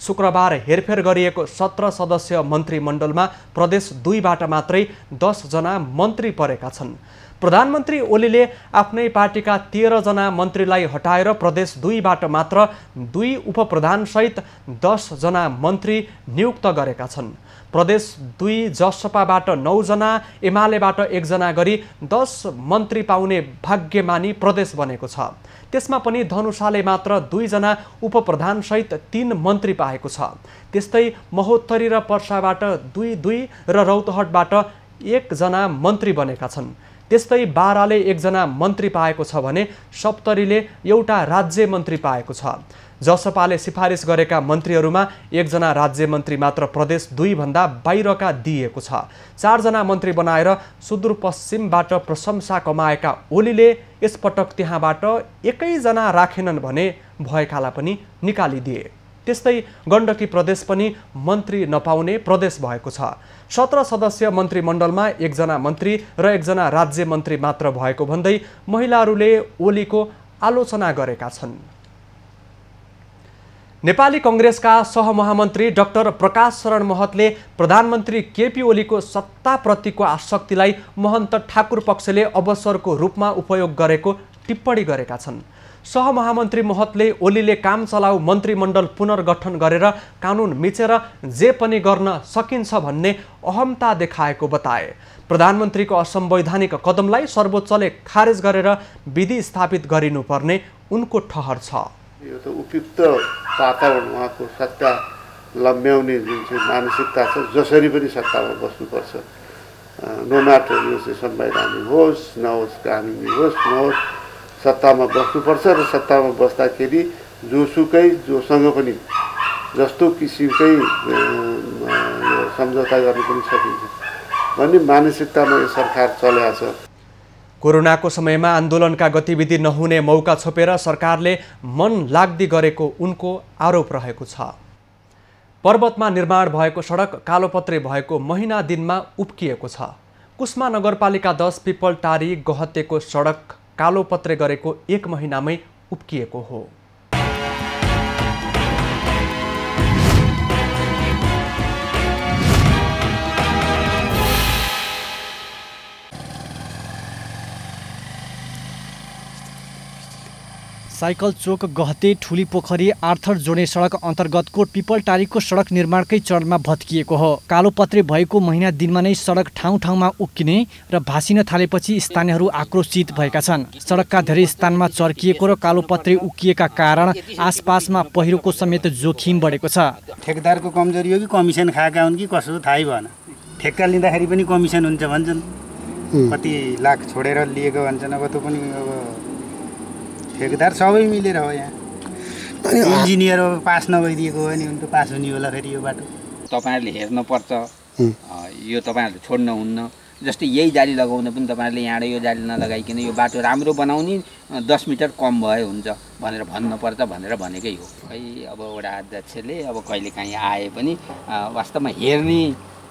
शुक्रबार हेरफेर गरिएको 17 सदस्य मन्त्रीमण्डलमा प्रदेश 2बाट मात्रै 10 जना मन्त्री परेका छन्। प्रधानमन्त्री ओलीले आफ्नै पार्टीका 13 जना मन्त्रीलाई हटाएर प्रदेश 2बाट मात्र 2 उपप्रधानसहित 10 जना मन्त्री नियुक्त गरेका छन्। प्रदेश 2 जसपाबाट 9 जना, एमालेबाट 1 जना गरी 10 मन्त्री पाउने भाग्यमानी प्रदेश बनेको छ। त्यसमा पनि धनुषाले मात्र 2 जना उपप्रधानसहित 3 मन्त्री पाएको छ। त्यस्तै महोत्तरी र पर्साबाट 2 र रौतहटबाट 1 जना मन्त्री बनेका छन्। त्यस्तै बाराले 1 जना मन्त्री पाएको छ भने सप्तरीले एउटा राज्य मन्त्री पाएको छ। जसपाले सिफारिस गरेका मन्त्रीहरूमा 1 जना राज्य मन्त्री मात्र प्रदेश 2 भन्दा बाहिरका दिइएको छ। 4 जना मन्त्री बनाएर सुदूरपश्चिमबाट प्रशंसा कमाएका ओलीले यसपटक त्यहाँबाट 1 जना राखेनन् भने भएकालाई पनि निकालिदिए। त्यस्तै गण्डकी प्रदेश पनि मन्त्री नपाउने प्रदेश भएको छ। 17 सदस्य मन्त्रीमण्डलमा 1 जना मन्त्री र 1 जना राज्य मन्त्री मात्र भएको भन्दै महिलाहरूले ओलीको आलोचना गरेका छन्। नेपाली कङ्ग्रेसका सहमहामन्त्री डाक्टर प्रकाश शरण महतले प्रधानमन्त्री केपी ओलीको सत्ताप्रतिको आसक्तिलाई महन्त ठाकुर पक्षले अवसरको रूपमा उपयोग गरेको टिप्पणी गरेका छन्। सहमहामन्त्री महतले ओलीले काम चलाउ मन्त्रीमण्डल पुनर्गठन गरेर कानुन मिचेर जे पनि गर्न सकिन्छ भन्ने अहमता देखाएको बताए। प्रधानमन्त्रीको असंवैधानिक कदमलाई सर्वोच्चले खारेज गरेर विधि स्थापित गरिनुपर्ने उनको ठहर छ। यो त उपयुक्त वातावरण उहाँको सत्ता लम्ब्याउने जुन चाहिँ मानसिकता छ, जसरी पनि सत्तामा बस्नुपर्छ, नो म्याटर यो चाहिँ संवैधानिक होस् नहोस्, कानुनी होस् नहोस्, सत्तामा बस्नुपर्छ र सत्तामा बस्दाखेरि जोसुकै जोसँग पनि जस्तो किसिमकै सम्झौता गर्न पनि सकिन्छ भन्ने मानसिकतामा यो सरकार चलेको छ। कोरोनाको समयमा आन्दोलनका गतिविधि नहुने मौका छोपेर सरकारले मन लाग्दी गरेको उनको आरोप रहेको छ। पर्वतमा निर्माण भएको सडक कालोपत्रे भएको महिना दिनमा उब्किएको छ। कुस्मा नगरपालिका 10 पिपलटारी गहतेको सडक कालोपत्रे गरेको 1 महिनामै उब्किएको हो। साइकल चोक गहते ठुली पोखरी आर्थर जोड्ने सडक अन्तर्गतको पिपलटारीको सडक निर्माणकै चरणमा भत्किएको हो। कालोपत्रे भएको महिना दिनमा नै सडक ठाउँ ठाउँमा उक्किने र भासिन थालेपछि स्थानीयहरू आक्रोशित भएका छन्। सडकका धेरै स्थानमा चर्किएको र कालोपत्रे उक्किएका कारण आसपासमा पहिरोको समेत जोखिम बढेको छ। ठेकेदारको कमजोरी हो कि कमिसन खाएका हुन् कि कसो थाहै भएन। ठेक्का लिँदाखेरि पनि कमिसन हुन्छ भन्छन्, कति लाख छोडेर लिएको भन्छन्। अब त्यो पनि अब ठेकेदार सबै मिलेर हो। यहाँ इन्जिनियर पास नभइदिएको हो नि उनको पास हुने होला फेरि यो बाटो। तपाईँहरूले हेर्नुपर्छ, यो तपाईँहरूले छोड्नुहुन्न। जस्तै यही जाली लगाउन पनि तपाईँहरूले यहाँबाट यो जाली नलगाइकन यो बाटो राम्रो बनाउने 10 मिटर कम भए हुन्छ भनेर भन्नुपर्छ भनेर भनेकै हो। खै अब वडा अध्यक्षले अब कहिलेकाहीँ आए पनि वास्तवमा हेर्ने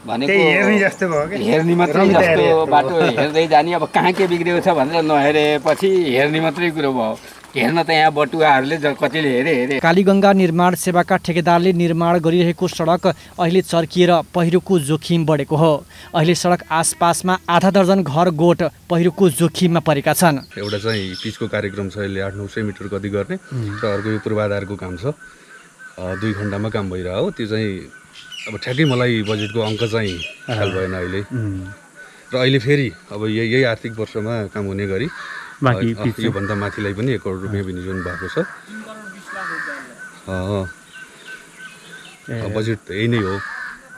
भनेको हेर्ने मात्रै जस्तो बाटो हेर्दै जाने। अब कहाँ के बिग्रेको छ भनेर नहेरेपछि हेर्ने मात्रै कुरो भयो। हेर्न त यहाँ बटुवाहरूले कतिले हेरे। कालीगङ्गा निर्माण सेवाका ठेकेदारले निर्माण गरिरहेको सडक अहिले चर्किएर पहिरोको जोखिम बढेको हो। अहिले सडक आसपासमा आधा दर्जन घर गोठ पहिरोको जोखिममा परेका छन्। एउटा चाहिँ पिचको कार्यक्रम छ, यसले 800-900 मिटर गति गर्ने र अर्को यो पूर्वाधारको काम छ। 2 घण्टामा काम भइरह हो। त्यो चाहिँ अब ठ्याक्कै मलाई बजेटको अङ्क चाहिँ ख्याल भएन अहिले। र अहिले फेरि अब यही आर्थिक वर्षमा काम हुने गरी योभन्दा माथिलाई पनि 1 करोड रुपियाँ विनियोजन भएको छ। बजेट त यही नै हो।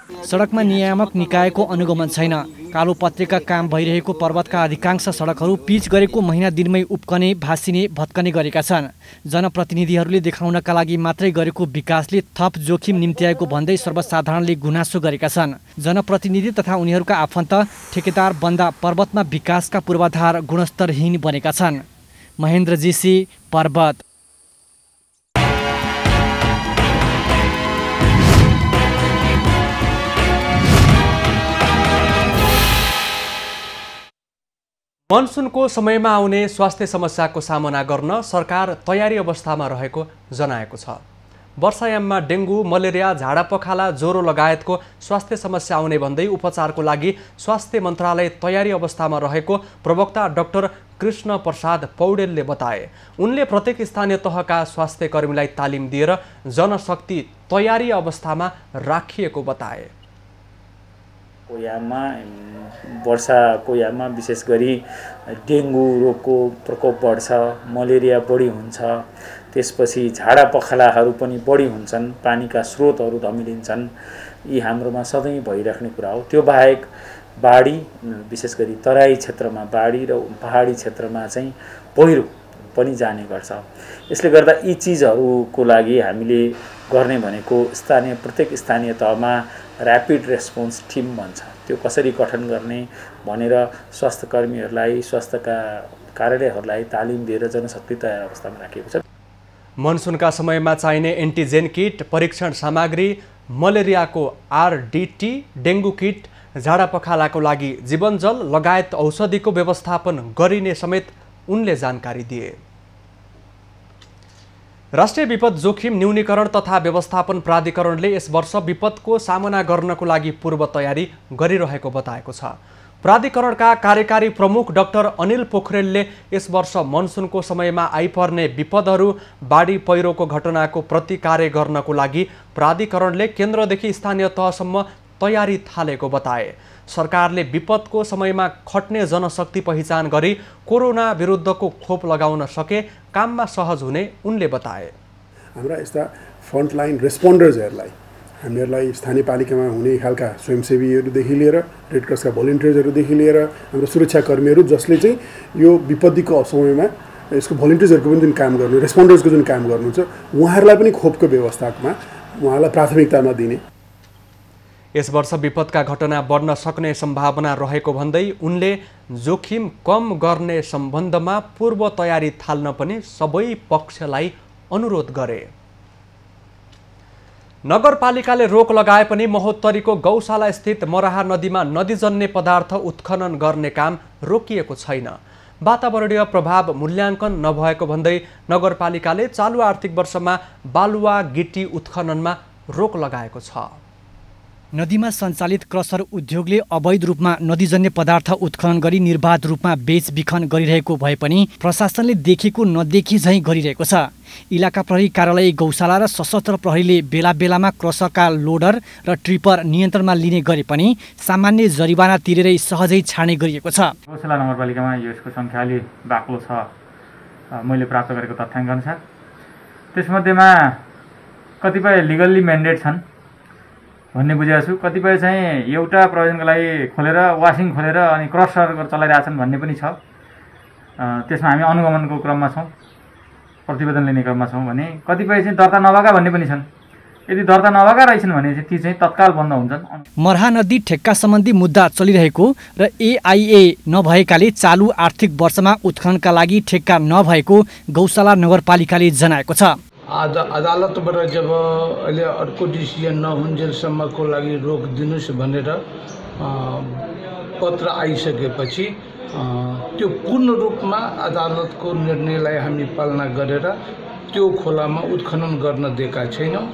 सडकमा नियामक निकायको अनुगमन छैन। कालोपत्रेका काम भइरहेको पर्वतका अधिकांश सडकहरू पिच गरेको महिना दिनमै उब्कने, भासिने, भत्कने गरेका छन्। जनप्रतिनिधिहरूले देखाउनका लागि मात्रै गरेको विकासले थप जोखिम निम्त्याएको भन्दै सर्वसाधारणले गुनासो गरेका छन्। जनप्रतिनिधि तथा उनीहरूका आफन्त ठेकेदार बन्दा पर्वतमा विकासका पूर्वाधार गुणस्तरहीन बनेका छन्। महेन्द्र जीसी, पर्वत। मनसुनको समयमा आउने स्वास्थ्य समस्याको सामना गर्न सरकार तयारी अवस्थामा रहेको जनाएको छ। वर्षायाममा डेङ्गु, मलेरिया, झाडापखाला, ज्वरो लगायतको स्वास्थ्य समस्या आउने भन्दै उपचारको लागि स्वास्थ्य मन्त्रालय तयारी अवस्थामा रहेको प्रवक्ता डाक्टर कृष्ण प्रसाद पौडेलले बताए। उनले प्रत्येक स्थानीय तहका स्वास्थ्य कर्मीलाई तालिम दिएर जनशक्ति तयारी अवस्थामा राखिएको बताए। याममा वर्षाको याममा विशेष गरी डेङ्गु रोगको प्रकोप बढ्छ, मलेरिया बढी हुन्छ, त्यसपछि झाडापखालाहरू पनि बढी हुन्छन्, पानीका स्रोतहरू धमिलिन्छन्। यी हाम्रोमा सधैँ भइराख्ने कुरा हो। त्यो बाहेक बाढी, विशेष गरी तराई क्षेत्रमा बाढी र पहाडी क्षेत्रमा चाहिँ पहिरो पनि जाने गर्छ। यसले गर्दा यी चिजहरूको लागि हामीले गर्ने भनेको प्रत्येक स्थानीय तहमा ऱ्यापिड रेस्पोन्स टिम भन्छ, त्यो कसरी गठन गर्ने भनेर स्वास्थ्य कर्मीहरूलाई, स्वास्थ्यका कार्यालयहरूलाई तालिम दिएर जनशक्ति तयार अवस्थामा राखिएको छ। मनसुनका समयमा चाहिने एन्टिजेन किट, परीक्षण सामग्री, मलेरियाको RDT, डेङ्गु किट, झाडापखालाको लागि जीवनजल लगायत औषधिको व्यवस्थापन गरिने समेत उनले जानकारी दिए। राष्ट्रिय विपद जोखिम न्यूनीकरण तथा व्यवस्थापन प्राधिकरणले यस वर्ष विपदको सामना गर्नको लागि पूर्व तयारी गरिरहेको बताएको छ। प्राधिकरणका कार्यकारी प्रमुख डाक्टर अनिल पोखरेलले यस वर्ष मनसुनको समयमा आइपर्ने विपदहरू, बाढी पहिरोको घटनाको प्रतिकार गर्नको लागि प्राधिकरणले केन्द्रदेखि स्थानीय तहसम्म तयारी थालेको बताए। सरकारले विपदको समयमा खट्ने जनशक्ति पहिचान गरी कोरोना विरुद्धको खोप लगाउन सके काममा सहज हुने उनले बताए। हाम्रा यस्ता फ्रन्टलाइन रेस्पोन्डर्सहरूलाई, हामीहरूलाई स्थानीय पालिकामा हुने खालका स्वयंसेवीहरूदेखि लिएर रेडक्रसका भोलिन्टियर्सहरूदेखि लिएर हाम्रो सुरक्षाकर्मीहरू जसले चाहिँ यो विपत्तिको समयमा यसको भोलिन्टियर्सहरूको पनि जुन काम गर्नु, रेस्पोन्डर्सको जुन काम गर्नुहुन्छ, उहाँहरूलाई पनि खोपको व्यवस्थामा उहाँलाई प्राथमिकतामा दिने। यस वर्ष विपदका घटना बढ्न सक्ने सम्भावना रहेको भन्दै उनले जोखिम कम गर्ने सम्बन्धमा पूर्व तयारी थाल्न पनि सबै पक्षलाई अनुरोध गरे। नगरपालिकाले रोक लगाए पनि महोत्तरीको गौशाला स्थित मराहा नदीमा नदीजन्य पदार्थ उत्खनन गर्ने काम रोकिएको छैन। वातावरणीय प्रभाव मूल्याङ्कन नभएको भन्दै नगरपालिकाले चालु आर्थिक वर्षमा बालुवा गिटी उत्खननमा रोक लगाएको छ। नदीमा सञ्चालित क्रसर उद्योगले अवैध रूपमा नदीजन्य पदार्थ उत्खनन गरी निर्बाध रूपमा बेचबिखन गरिरहेको भए पनि प्रशासनले देखेको नदेखी झैँ गरिरहेको छ। इलाका प्रहरी कार्यालय गौशाला र सशस्त्र प्रहरीले बेला बेलामा क्रसरका लोडर र ट्रिपर नियन्त्रणमा लिने गरे पनि सामान्य जरिवाना तिरेरै सहजै छाड्ने गरिएको छ। गौशाला नगरपालिकामा यसको सङ्ख्या अलि बाक्लो छ मैले प्राप्त गरेको तथ्याङ्क अनुसार। त्यसमध्येमा कतिपय लिगल्ली म्यान्डेट छन् भन्ने बुझेको छु, कतिपय चाहिँ एउटा प्रयोजनको लागि खोलेर वासिङ खोलेर अनि क्रसर चलाइरहेछन् भन्ने पनि छ। त्यसमा हामी अनुगमनको क्रममा छौँ, प्रतिवेदन लिने क्रममा छौँ भने कतिपय चाहिँ दर्ता नभएका भन्ने पनि छन्। यदि दर्ता नभएका रहेछन् भने चाहिँ ती चाहिँ तत्काल बन्द हुन्छन्। मर्हा नदी ठेक्का सम्बन्धी मुद्दा चलिरहेको र एआइए नभएकाले चालु आर्थिक वर्षमा उत्खननका लागि ठेक्का नभएको गौशाला नगरपालिकाले जनाएको छ। अदालतबाट जब अहिले अर्को डिसिजन नहुन्जेलसम्मको लागि रोक दिनुहोस् भनेर पत्र आइसकेपछि त्यो पूर्ण रूपमा अदालतको निर्णयलाई हामी पालना गरेर त्यो खोलामा उत्खनन गर्न दिएका छैनौँ।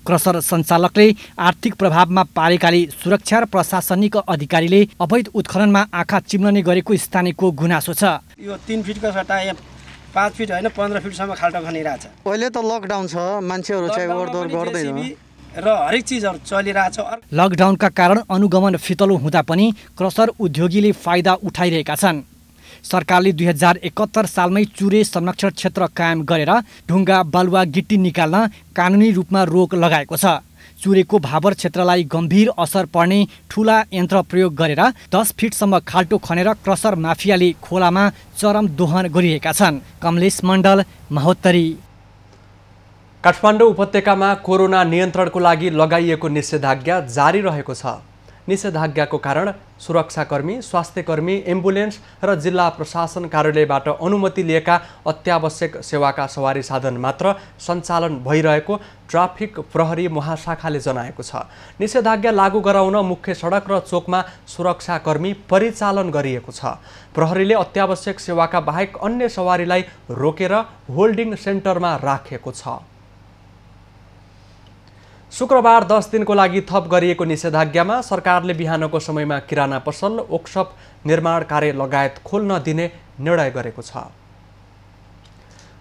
क्रसर सञ्चालकले आर्थिक प्रभावमा पारेकाले सुरक्षा र प्रशासनिक अधिकारीले अवैध उत्खननमा आँखा चिम्लने गरेको स्थानीयको गुनासो छ। यो 3 फिटको सट्टा 5 फिट होइन 15 फिटसम्म खाल्टो खनिरहेछ। पहिले त लकडाउन छ, मान्छेहरू चाहिँ ओहोरदोहोर गर्दैन र हरेक चिजहरू चलिरहेछ। लकडाउनका कारण अनुगमन फितलो हुँदा पनि क्रसर उद्योगीले फाइदा उठाइरहेका छन्। सरकारले 2071 सालमै चुरे संरक्षण क्षेत्र कायम गरेर ढुङ्गा बालुवा गिट्टी निकाल्न कानुनी रूपमा रोक लगाएको छ। चुरेको भाबर क्षेत्रलाई गम्भीर असर पर्ने ठुला यन्त्र प्रयोग गरेर 10 फिटसम्म खाल्टो खनेर क्रसर माफियाले खोलामा चरम दोहन गरिरहेका छन्। कमलेश मण्डल, महोत्तरी। काठमाडौँ उपत्यकामा कोरोना नियन्त्रणको लागि लगाइएको निषेधाज्ञा जारी रहेको छ। निषेधाज्ञाको कारण सुरक्षाकर्मी, स्वास्थ्यकर्मी, एम्बुलेन्स र जिल्ला प्रशासन कार्यालयबाट अनुमति लिएका अत्यावश्यक सेवाका सवारी साधन मात्र सञ्चालन भइरहेको ट्राफिक प्रहरी महाशाखाले जनाएको छ। निषेधाज्ञा लागू गराउन मुख्य सडक र चोकमा सुरक्षाकर्मी परिचालन गरिएको छ। प्रहरीले अत्यावश्यक सेवाका बाहेक अन्य सवारीलाई रोकेर होल्डिङ सेन्टरमा राखेको छ। शुक्रबार 10 दिनको लागि थप गरिएको निषेधाज्ञामा सरकारले बिहानको समयमा किराना पसल, वर्कसप, निर्माण कार्य लगायत खोल्न दिने निर्णय गरेको छ।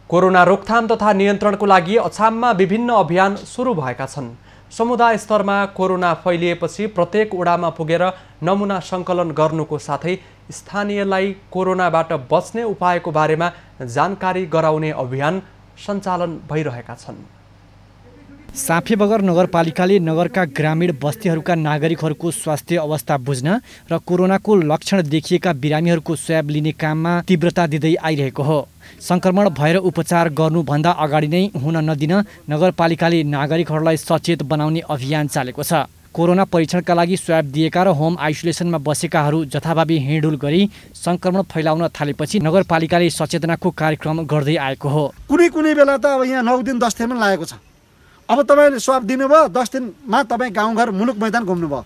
कोरोना रोकथाम तथा नियन्त्रणको लागि अछाममा विभिन्न अभियान सुरु भएका छन्। समुदाय स्तरमा कोरोना फैलिएपछि प्रत्येक वडामा पुगेर नमुना सङ्कलन गर्नुको साथै स्थानीयलाई कोरोनाबाट बच्ने उपायको बारेमा जानकारी गराउने अभियान सञ्चालन भइरहेका छन्। साफेबगर नगरपालिकाले नगरका ग्रामीण बस्तीहरूका नागरिकहरूको स्वास्थ्य अवस्था बुझ्न र कोरोनाको लक्षण देखिएका बिरामीहरूको स्वाब लिने काममा तीव्रता दिँदै आइरहेको हो। संक्रमण भएर उपचार गर्नुभन्दा अगाडि नै हुन नदिन नगरपालिकाले नागरिकहरूलाई सचेत बनाउने अभियान चालेको छ। कोरोना परीक्षणका लागि स्वाब दिएका र होम आइसोलेसनमा बसेकाहरू जथाभावी हिँडुल गरी संक्रमण फैलाउन थालेपछि नगरपालिकाले सचेतनाको कार्यक्रम गर्दै आएको हो। कुनै बेला त अब यहाँ 9 दिन 10 दिन पनि लागेको छ। अब तपाईँले स्वाब दिनुभयो, 10 दिनमा तपाईँ गाउँघर मुलुक मैदान घुम्नुभयो।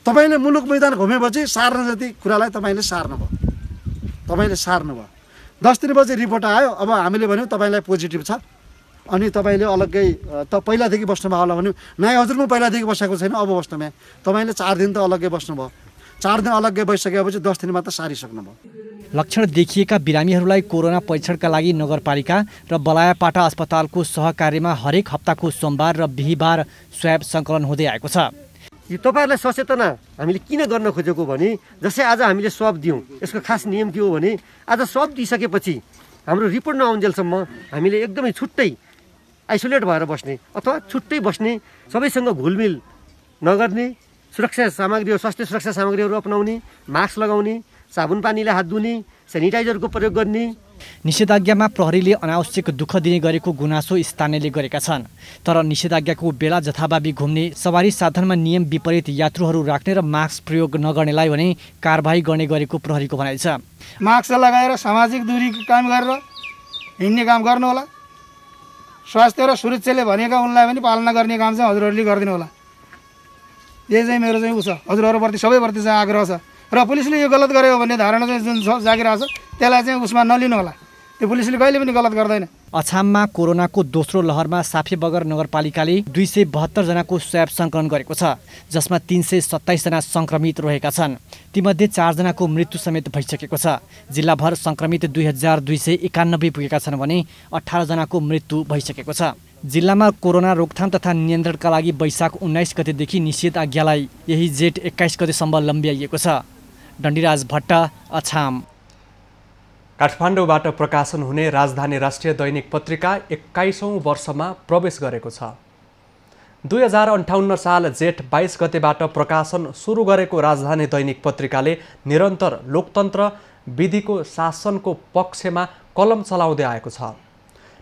तपाईँले मुलुक मैदान घुमेपछि सार्न जति कुरालाई तपाईँले सार्नुभयो। 10 दिनपछि रिपोर्ट आयो, अब हामीले भन्यौँ तपाईँलाई पोजिटिभ छ अनि तपाईँले अलग्गै त पहिलादेखि बस्नुभयो होला भन्यो। नाइ हजुर म पहिलादेखि बसेको छैन, अब बस्नु म्या। तपाईँले 4 दिन त अलग्गै बस्नुभयो। 4 दिन अलग्गै बसिसकेपछि 10 दिनमा त सारिसक्नुभयो। लक्षण देखिएका बिरामीहरूलाई कोरोना परीक्षणका लागि नगरपालिका र बलायापाटा अस्पतालको सहकार्यमा हरेक हप्ताको सोमबार र बिहीबार स्वाब सङ्कलन हुँदै आएको छ। यो तपाईँहरूलाई सचेतना हामीले किन गर्न खोजेको भने जस्तै आज हामीले स्वाब दियौँ, यसको खास नियम के हो भने आज स्वाब दिइसकेपछि हाम्रो रिपोर्ट नआउन्जेलसम्म हामीले एकदमै छुट्टै आइसोलेट भएर बस्ने अथवा छुट्टै बस्ने, सबैसँग घुलमिल नगर्ने, स्वास्थ्य सुरक्षा सामग्रीहरू अपनाउने, मास्क लगाउने, साबुन पानीले हात धुने, सेनिटाइजरको प्रयोग गर्ने। निषेधाज्ञामा प्रहरीले अनावश्यक दुःख दिने गरेको गुनासो स्थानीयले गरेका छन्। तर निषेधाज्ञाको बेला जथाभावी घुम्ने, सवारी साधनमा नियम विपरीत यात्रुहरू राख्ने र मास्क प्रयोग नगर्नेलाई भने कारबाही गर्ने गरेको प्रहरीको भनाइ छ। मास्क लगाएर सामाजिक दूरीको काम गरेर हिँड्ने काम गर्नु होला। स्वास्थ्य र सुरक्षाले भनेका उनलाई पनि पालना गर्ने काम चाहिँ हजुरहरूले गरिदिनु होला। यही चाहिँ मेरो चाहिँ उ छ, हजुरहरूप्रति सबैप्रति चाहिँ आग्रह छ। र पुलिसले यो गलत गर्यो भन्ने धारणा चाहिँ जुन छ जागिरहेको छ, त्यसलाई चाहिँ उसमा नलिनु होला। त्यो पुलिसले कहिले पनि गलत गर्दैन। अछाममा कोरोनाको दोस्रो लहरमा साफेबगर नगरपालिकाले 272 जनाको स्वैब सङ्कलन गरेको छ, जसमा 327 जना सङ्क्रमित रहेका छन्। तीमध्ये 4 जनाको मृत्यु समेत भइसकेको छ। जिल्लाभर सङ्क्रमित 2291 पुगेका छन् भने 18 जनाको मृत्यु भइसकेको छ। जिल्लामा कोरोना रोकथाम तथा नियन्त्रणका लागि वैशाख 19 गतेदेखि निषेध आज्ञालाई यही जेठ 21 गतेसम्म लम्ब्याइएको छ। डण्डीराज भट्ट, अछाम। काठमाडौँबाट प्रकाशन हुने राजधानी राष्ट्रिय दैनिक पत्रिका 21औं वर्षमा प्रवेश गरेको छ। 2058 साल जेठ 22 गतेबाट प्रकाशन सुरु गरेको राजधानी दैनिक पत्रिकाले निरन्तर लोकतन्त्र विधिको शासनको पक्षमा कलम चलाउँदै आएको छ।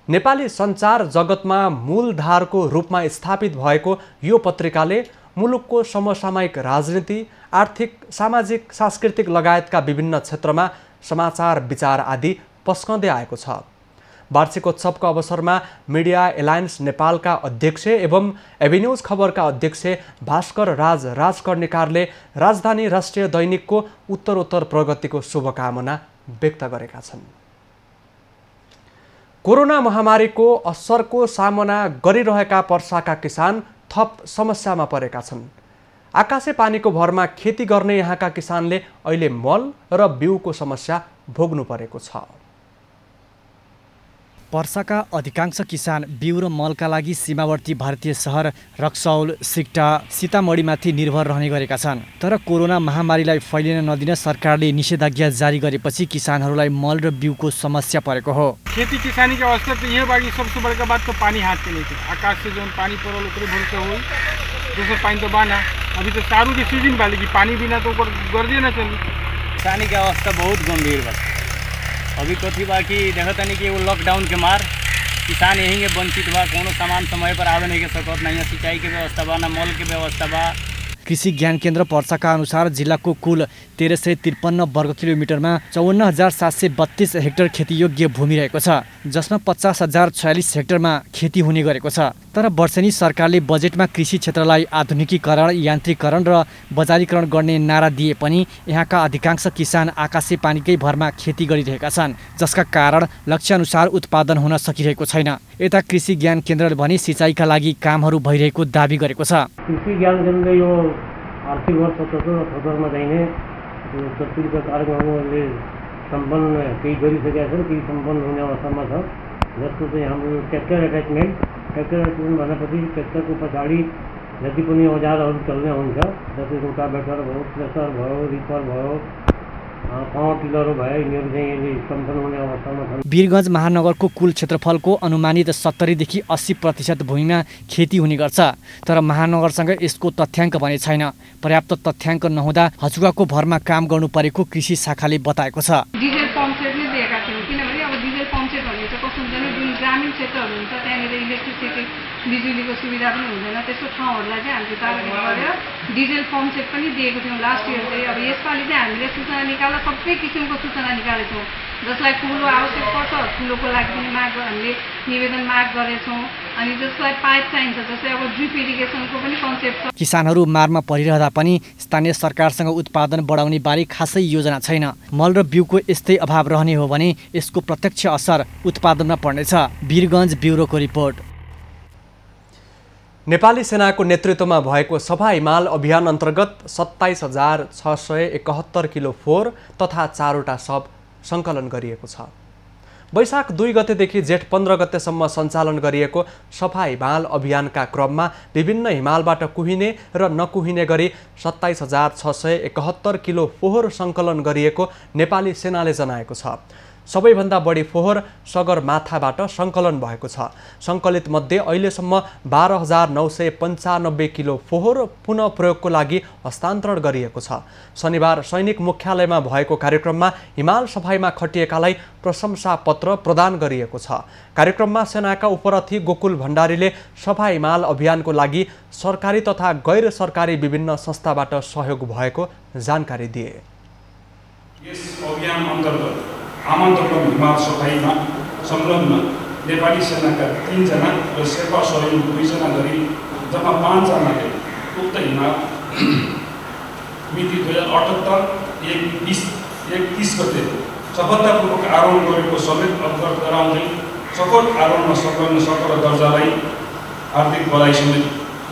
नेपाली सञ्चार जगतमा मूलधारको रूपमा स्थापित भएको यो पत्रिकाले मुलुकको समसामयिक राजनीति, आर्थिक, सामाजिक, सांस्कृतिक लगायतका विभिन्न क्षेत्रमा समाचार, विचार आदि पस्कँदै आएको छ। वार्षिकोत्सवको अवसरमा मिडिया एलायन्स नेपालका अध्यक्ष एवं एभिन्यूज खबरका अध्यक्ष भास्कर राज राजकर्णिकारले राजधानी राष्ट्रिय दैनिकको उत्तरोत्तर प्रगतिको शुभकामना व्यक्त गरेका छन्। कोरोना महामारीको असरको सामना गरिरहेका पर्साका किसान थप समस्यामा परेका छन्। आकाशे पानीको भरमा खेती गर्ने यहाँका किसानले अहिले मल र बिउको समस्या भोग्नु परेको छ। पर्साका अधिकांश किसान बिउ र मलका लागि सीमावर्ती भारतीय सहर रक्सौल, सिक्टा, सीतामढीमाथि निर्भर रहने गरेका छन्। तर कोरोना महामारीलाई फैलिन नदिन सरकारले निषेधाज्ञा जारी गरेपछि किसानहरूलाई मल र बिउको समस्या परेको हो। खेती किसानी की अवस्था तो ये बाकी सबसे बड़का बात तो पानी हाथ के नहीं थे। आकाश से जो पानी पड़ल ऊपर भरोसा हुई, दूसरा पानी तो बाना। अभी तो सारू की सीजन वाली की पानी बिना तो गर्दे ना चली। किसानी की अवस्था बहुत गंभीर बा। अभी कथी बाकी देखता नहीं कि वो लॉकडाउन के मार किसान यहीं के वंचित बा। कोनो सामान समय पर आवे नहीं के सकत, नहीं सिंचाई की व्यवस्था बा, ना मल की व्यवस्था बा। कृषि ज्ञान केन्द्र पर्साका अनुसार जिल्लाको कुल 1353 वर्ग किलोमिटरमा 54732 हेक्टर खेतीयोग्य भूमि रहेको छ, जसमा 50046 हेक्टरमा खेती हुने गरेको छ। तर वर्षेनी सरकारले बजेटमा कृषि क्षेत्रलाई आधुनिकीकरण, यान्त्रिकरण र बजारीकरण गर्ने नारा दिए पनि यहाँका अधिकांश किसान आकाशे पानीकै भरमा खेती गरिरहेका छन्, जसका कारण लक्ष्यानुसार उत्पादन हुन सकिरहेको छैन। यता कृषि ज्ञान केन्द्रले भने सिँचाइका लागि कामहरू भइरहेको दाबी गरेको छ। कृषि ज्ञान केन्द्र यो आर्थिक वर्ष 77 चाहिने सब्सिडीका कार्यक्रमहरूले सम्पन्न केही गरिसकेका छन्, केही सम्पन्न हुने अवस्थामा छ। जस्तो चाहिँ हाम्रो ट्र्याक्टर एट्याचमेन्ट भनेपछि ट्र्याक्टरको पछाडि जति पनि औजारहरू चल्ने हुन्छ, जस्तै रोटाभेटर भयो, थ्रेसर भयो, रिपर भयो, पावर टिलर भयो, यिनीहरू चाहिँ अहिले सम्पन्न हुने अवस्थामा छन्। वीरगञ्ज महानगरको कुल क्षेत्रफलको अनुमानित 70 देखि 80% भूमिमा खेती हुने गर्छ। तर महानगरसँग यसको तथ्याङ्क भने छैन। पर्याप्त तथ्याङ्क नहुँदा हचुवाको भरमा काम गर्नु परेको कृषि शाखाले बताएको छ। डिजेल पम्पसेटले दिएका थियौँ, किनभने अब डिजेल पम्पसेट भन्ने चाहिँ कस्तो हुन्छ भने जुन ग्रामीण क्षेत्रहरू हुन्छ त्यहाँनिर इलेक्ट्रिसिटी बिजुलीको सुविधा पनि हुँदैन, त्यस्तो ठाउँहरूलाई चाहिँ हामीले टार्गेट गरेर डिजेल पम्पसेट पनि दिएको थियौँ लास्ट इयर चाहिँ। अब यसपालि चाहिँ हामीले सूचना निकाल्दा सबै किसिमको सूचना निकालेछौँ, जसलाई ठुलो आवश्यक पर्छ ठुलोको लागि पनि हामीले निवेदन माग गरेछौँ। अनि जसलाई पाइप चाहिन्छ, जस्तै अब ड्रिप इरिगेसनको पनि कन्सेप्ट छ। किसानहरू मारमा परिरहँदा पनि स्थानीय सरकारसँग उत्पादन बढाउने बारे खासै योजना छैन। मल र बिउको यस्तै अभाव रहने हो भने यसको प्रत्यक्ष असर उत्पादनमा पर्नेछ। वीरगञ्ज ब्युरोको रिपोर्ट। नेपाली सेनाको नेतृत्वमा भएको सफा हिमाल अभियान अन्तर्गत 27,671 किलो फोहोर तथा 4वटा शव सङ्कलन गरिएको छ। वैशाख 2 गतेदेखि जेठ 15 गतेसम्म सञ्चालन गरिएको सफा हिमाल अभियानका क्रममा विभिन्न हिमालबाट कुहिने र नकुहिने गरी 27,671 किलो फोहोर सङ्कलन गरिएको नेपाली सेनाले जनाएको छ। सबैभन्दा बढी फोहोर सगरमाथाबाट सङ्कलन भएको छ। सङ्कलित मध्ये अहिलेसम्म 12,995 किलो फोहोर पुनः प्रयोगको लागि हस्तान्तरण गरिएको छ। शनिबार सैनिक मुख्यालयमा भएको कार्यक्रममा हिमाल सफाइमा खटिएकालाई प्रशंसा पत्र प्रदान गरिएको छ। कार्यक्रममा सेनाका उपरथी गोकुल भण्डारीले सफा हिमाल अभियानको लागि सरकारी तथा गैर सरकारी विभिन्न संस्थाबाट सहयोग भएको जानकारी दिए। यस अभियान अन्तर्गत आमन्त्रण हिमाल सफाइमा संलग्न नेपाली सेनाका 3 जना र शेर्पा सहयोग 2 जना गरी जम्मा 5 जनाले उक्त हिमाल मिति 2078 1 30 गते सफलतापूर्वक आरोहण गरेको समेत अवगत गराउँदै सफल आरोहणमा संलग्न सकल दर्जालाई हार्दिक बधाई समेत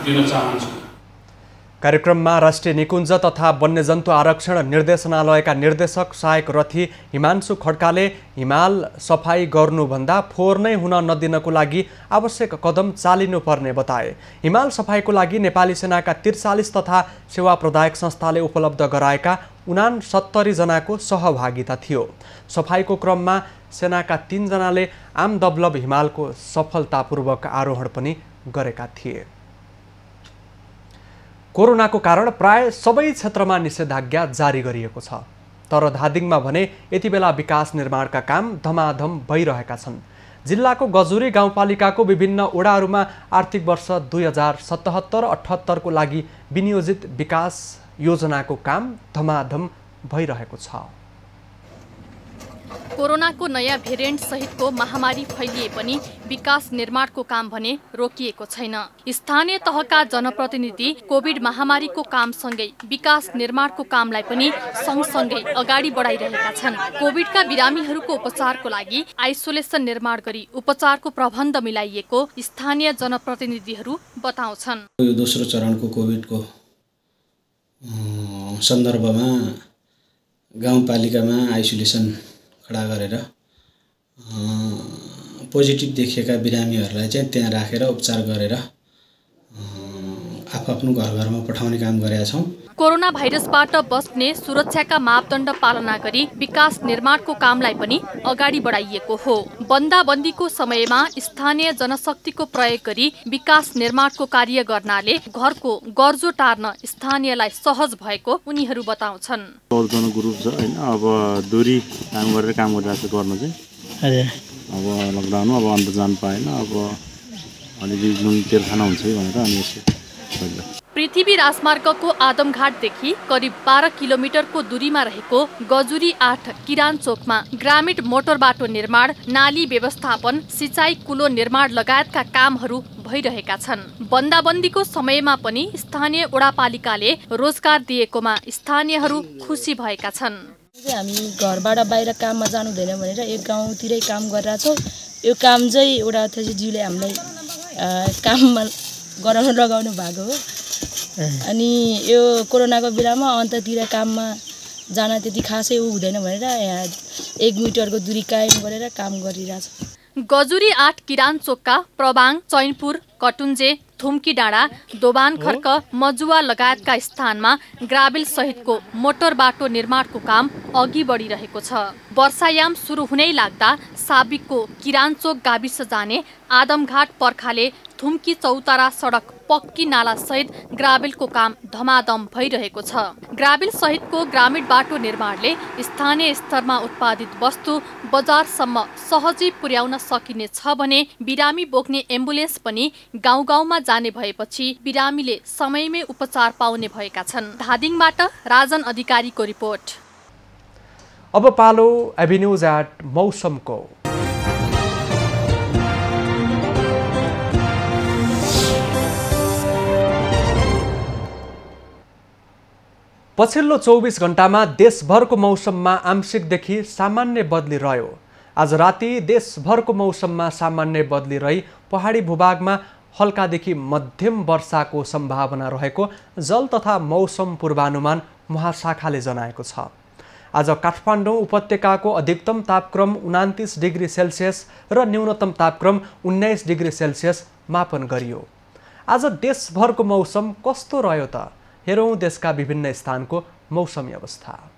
दिन चाहन्छु। कार्यक्रममा राष्ट्रिय निकुञ्ज तथा वन्यजन्तु आरक्षण निर्देशनालयका निर्देशक सहायक रथी हिमांशु खड्काले हिमाल सफाई गर्नुभन्दा फोहोर नै हुन नदिनको लागि आवश्यक कदम चालिनुपर्ने बताए। हिमाल सफाईको लागि नेपाली सेनाका 43 तथा सेवा प्रदायक संस्थाले उपलब्ध गराएका 69 जनाको सहभागिता थियो। सफाईको क्रममा सेनाका 3 जनाले आम दबलब हिमालको सफलतापूर्वक आरोहण पनि गरेका थिए। कोरोनाको कारण प्राय सबै क्षेत्रमा निषेधाज्ञा जारी गरिएको छ, तर धादिङमा भने यति बेला विकास निर्माणका काम धमाधम भइरहेका छन्। जिल्लाको गजुरी गाउँपालिकाको विभिन्न वडाहरूमा आर्थिक वर्ष 2077-78 को लागि विनियोजित विकास योजनाको काम धमाधम भइरहेको छ। कोरोनाको नयाँ भेरिएन्ट सहितको महामारी फैलिए पनि विकास निर्माणको काम भने रोकिएको छैन। स्थानीय तहका जनप्रतिनिधि कोभिड महामारीको कामसँगै विकास निर्माणको कामलाई पनि सँगसँगै अगाडि बढाइरहेका छन्। कोभिडका बिरामीहरूको उपचारको लागि आइसोलेसन निर्माण गरी उपचारको प्रबन्ध मिलाइएको स्थानीय जनप्रतिनिधिहरू बताउँछन्। यो दोस्रो चरणको कोभिडको सन्दर्भमा गाउँपालिकामा आइसोलेसन खडा गरेर पोजिटिभ देखिएका बिरामीहरूलाई चाहिँ त्यहाँ राखेर उपचार गरेर आफ्नो घरमा पठाउने काम गरेका छौँ। कोरोना भाइरसबाट बच्ने सुरक्षाका मापदण्ड पालना गरी विकास निर्माणको कामलाई पनि अगाडि बढाइएको हो। बन्दाबन्दीको समयमा स्थानीय जनशक्तिको प्रयोग गरी विकास निर्माणको कार्य गर्नाले घरको गर्जो टार्न स्थानीयलाई सहज भएको उनीहरू बताउँछन्। 14 जना ग्रुप छ हैन, अब दूरी काम गरेर काम गरिरहेको छ गर्न चाहिँ। अब लकडाउनमा अब अन्त जान पाएन, अब अलिकति जुन तेर्खाना हुन्छ भनेर अनि यसो पृथ्वी राजमार्गको आदमघाटदेखि करिब 12 किलोमिटरको दूरीमा रहेको गजुरी 8 किरान चोकमा ग्रामीण मोटर बाटो निर्माण, नाली व्यवस्थापन, सिँचाइ कुलो निर्माण लगायतका कामहरू भइरहेका छन्। बन्दाबन्दीको समयमा पनि स्थानीय वडापालिकाले रोजगार दिएकोमा स्थानीयहरू खुसी भएका छन्। हामी घरबाट बाहिर काममा जानु हुँदैन भनेर एक गाउँतिरै काम गरिरहेछौँ। यो काम चाहिँ एउटा अध्यक्षज्यूले हामीलाई काममा गराउन लगाउनु भएको हो। अनि यो कोरोनाको बेलामा अन्ततिर काममा जान त्यति खासै हुँदैन भनेर यहाँ 1 मिटरको दूरी कायम गरेर काम गरिरहेछ। गजुरी 8 किरान चोकका प्रबाङ, चैनपुर, कटुन्जे, थुम्की डाँडा, दोबान खर्क, मजुवा लगायतका स्थानमा ग्राबिल सहितको मोटर बाटो निर्माणको काम अघि बढिरहेको छ। वर्षायाम सुरु हुनै लाग्दा साबिकको किरान चोक गाविस जाने आदमघाट पर्खाले थुम्की चौतारा सडक पक्की नाला सहित ग्राबिलको काम धमाधम भइरहेको छ। ग्राबिल सहितको ग्रामीण बाटो निर्माणले स्थानीय स्तरमा उत्पादित वस्तु बजारसम्म सहजै पुर्याउन सकिने छ भने बिरामी बोक्ने एम्बुलेन्स पनि गाउँ गाउँमा जाने भएपछि बिरामीले समयमै उपचार पाउने भएका छन्। धादिङबाट राजन अधिकारीको रिपोर्ट। अब पालो एभिन्यूज एट मौसमको। पछिल्लो 24 घण्टामा देशभरको मौसममा आंशिकदेखि सामान्य बदली रह्यो। आज राति देशभरको मौसममा सामान्य बदली रही पहाडी भूभागमा हल्कादेखि मध्यम वर्षाको सम्भावना रहेको जल तथा मौसम पूर्वानुमान महाशाखाले जनाएको छ। आज काठमाडौँ उपत्यकाको अधिकतम तापक्रम 29 डिग्री सेल्सियस र न्यूनतम तापक्रम 19 डिग्री सेल्सियस मापन गरियो। आज देशभरको मौसम कस्तो रह्यो त? हेरौँ देशका विभिन्न स्थानको मौसमी अवस्था।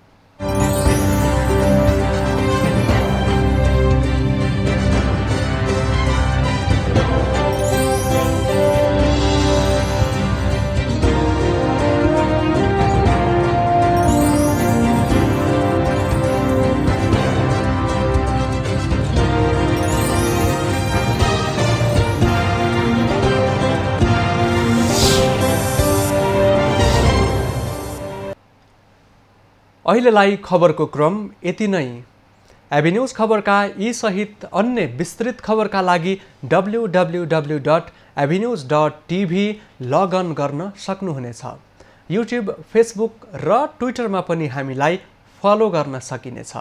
अहिलेलाई खबरको क्रम यति नै। एभिन्यूज खबरका यी सहित अन्य विस्तृत खबरका लागि www.avenews.tv लगअन गर्न सक्नुहुनेछ। युट्युब, फेसबुक र ट्विटरमा पनि हामीलाई फलो गर्न सकिनेछ।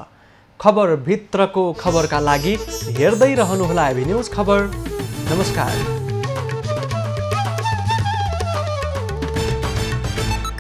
खबरभित्रको खबरका लागि हेर्दै रहनुहोला एभी न्युज खबर। नमस्कार।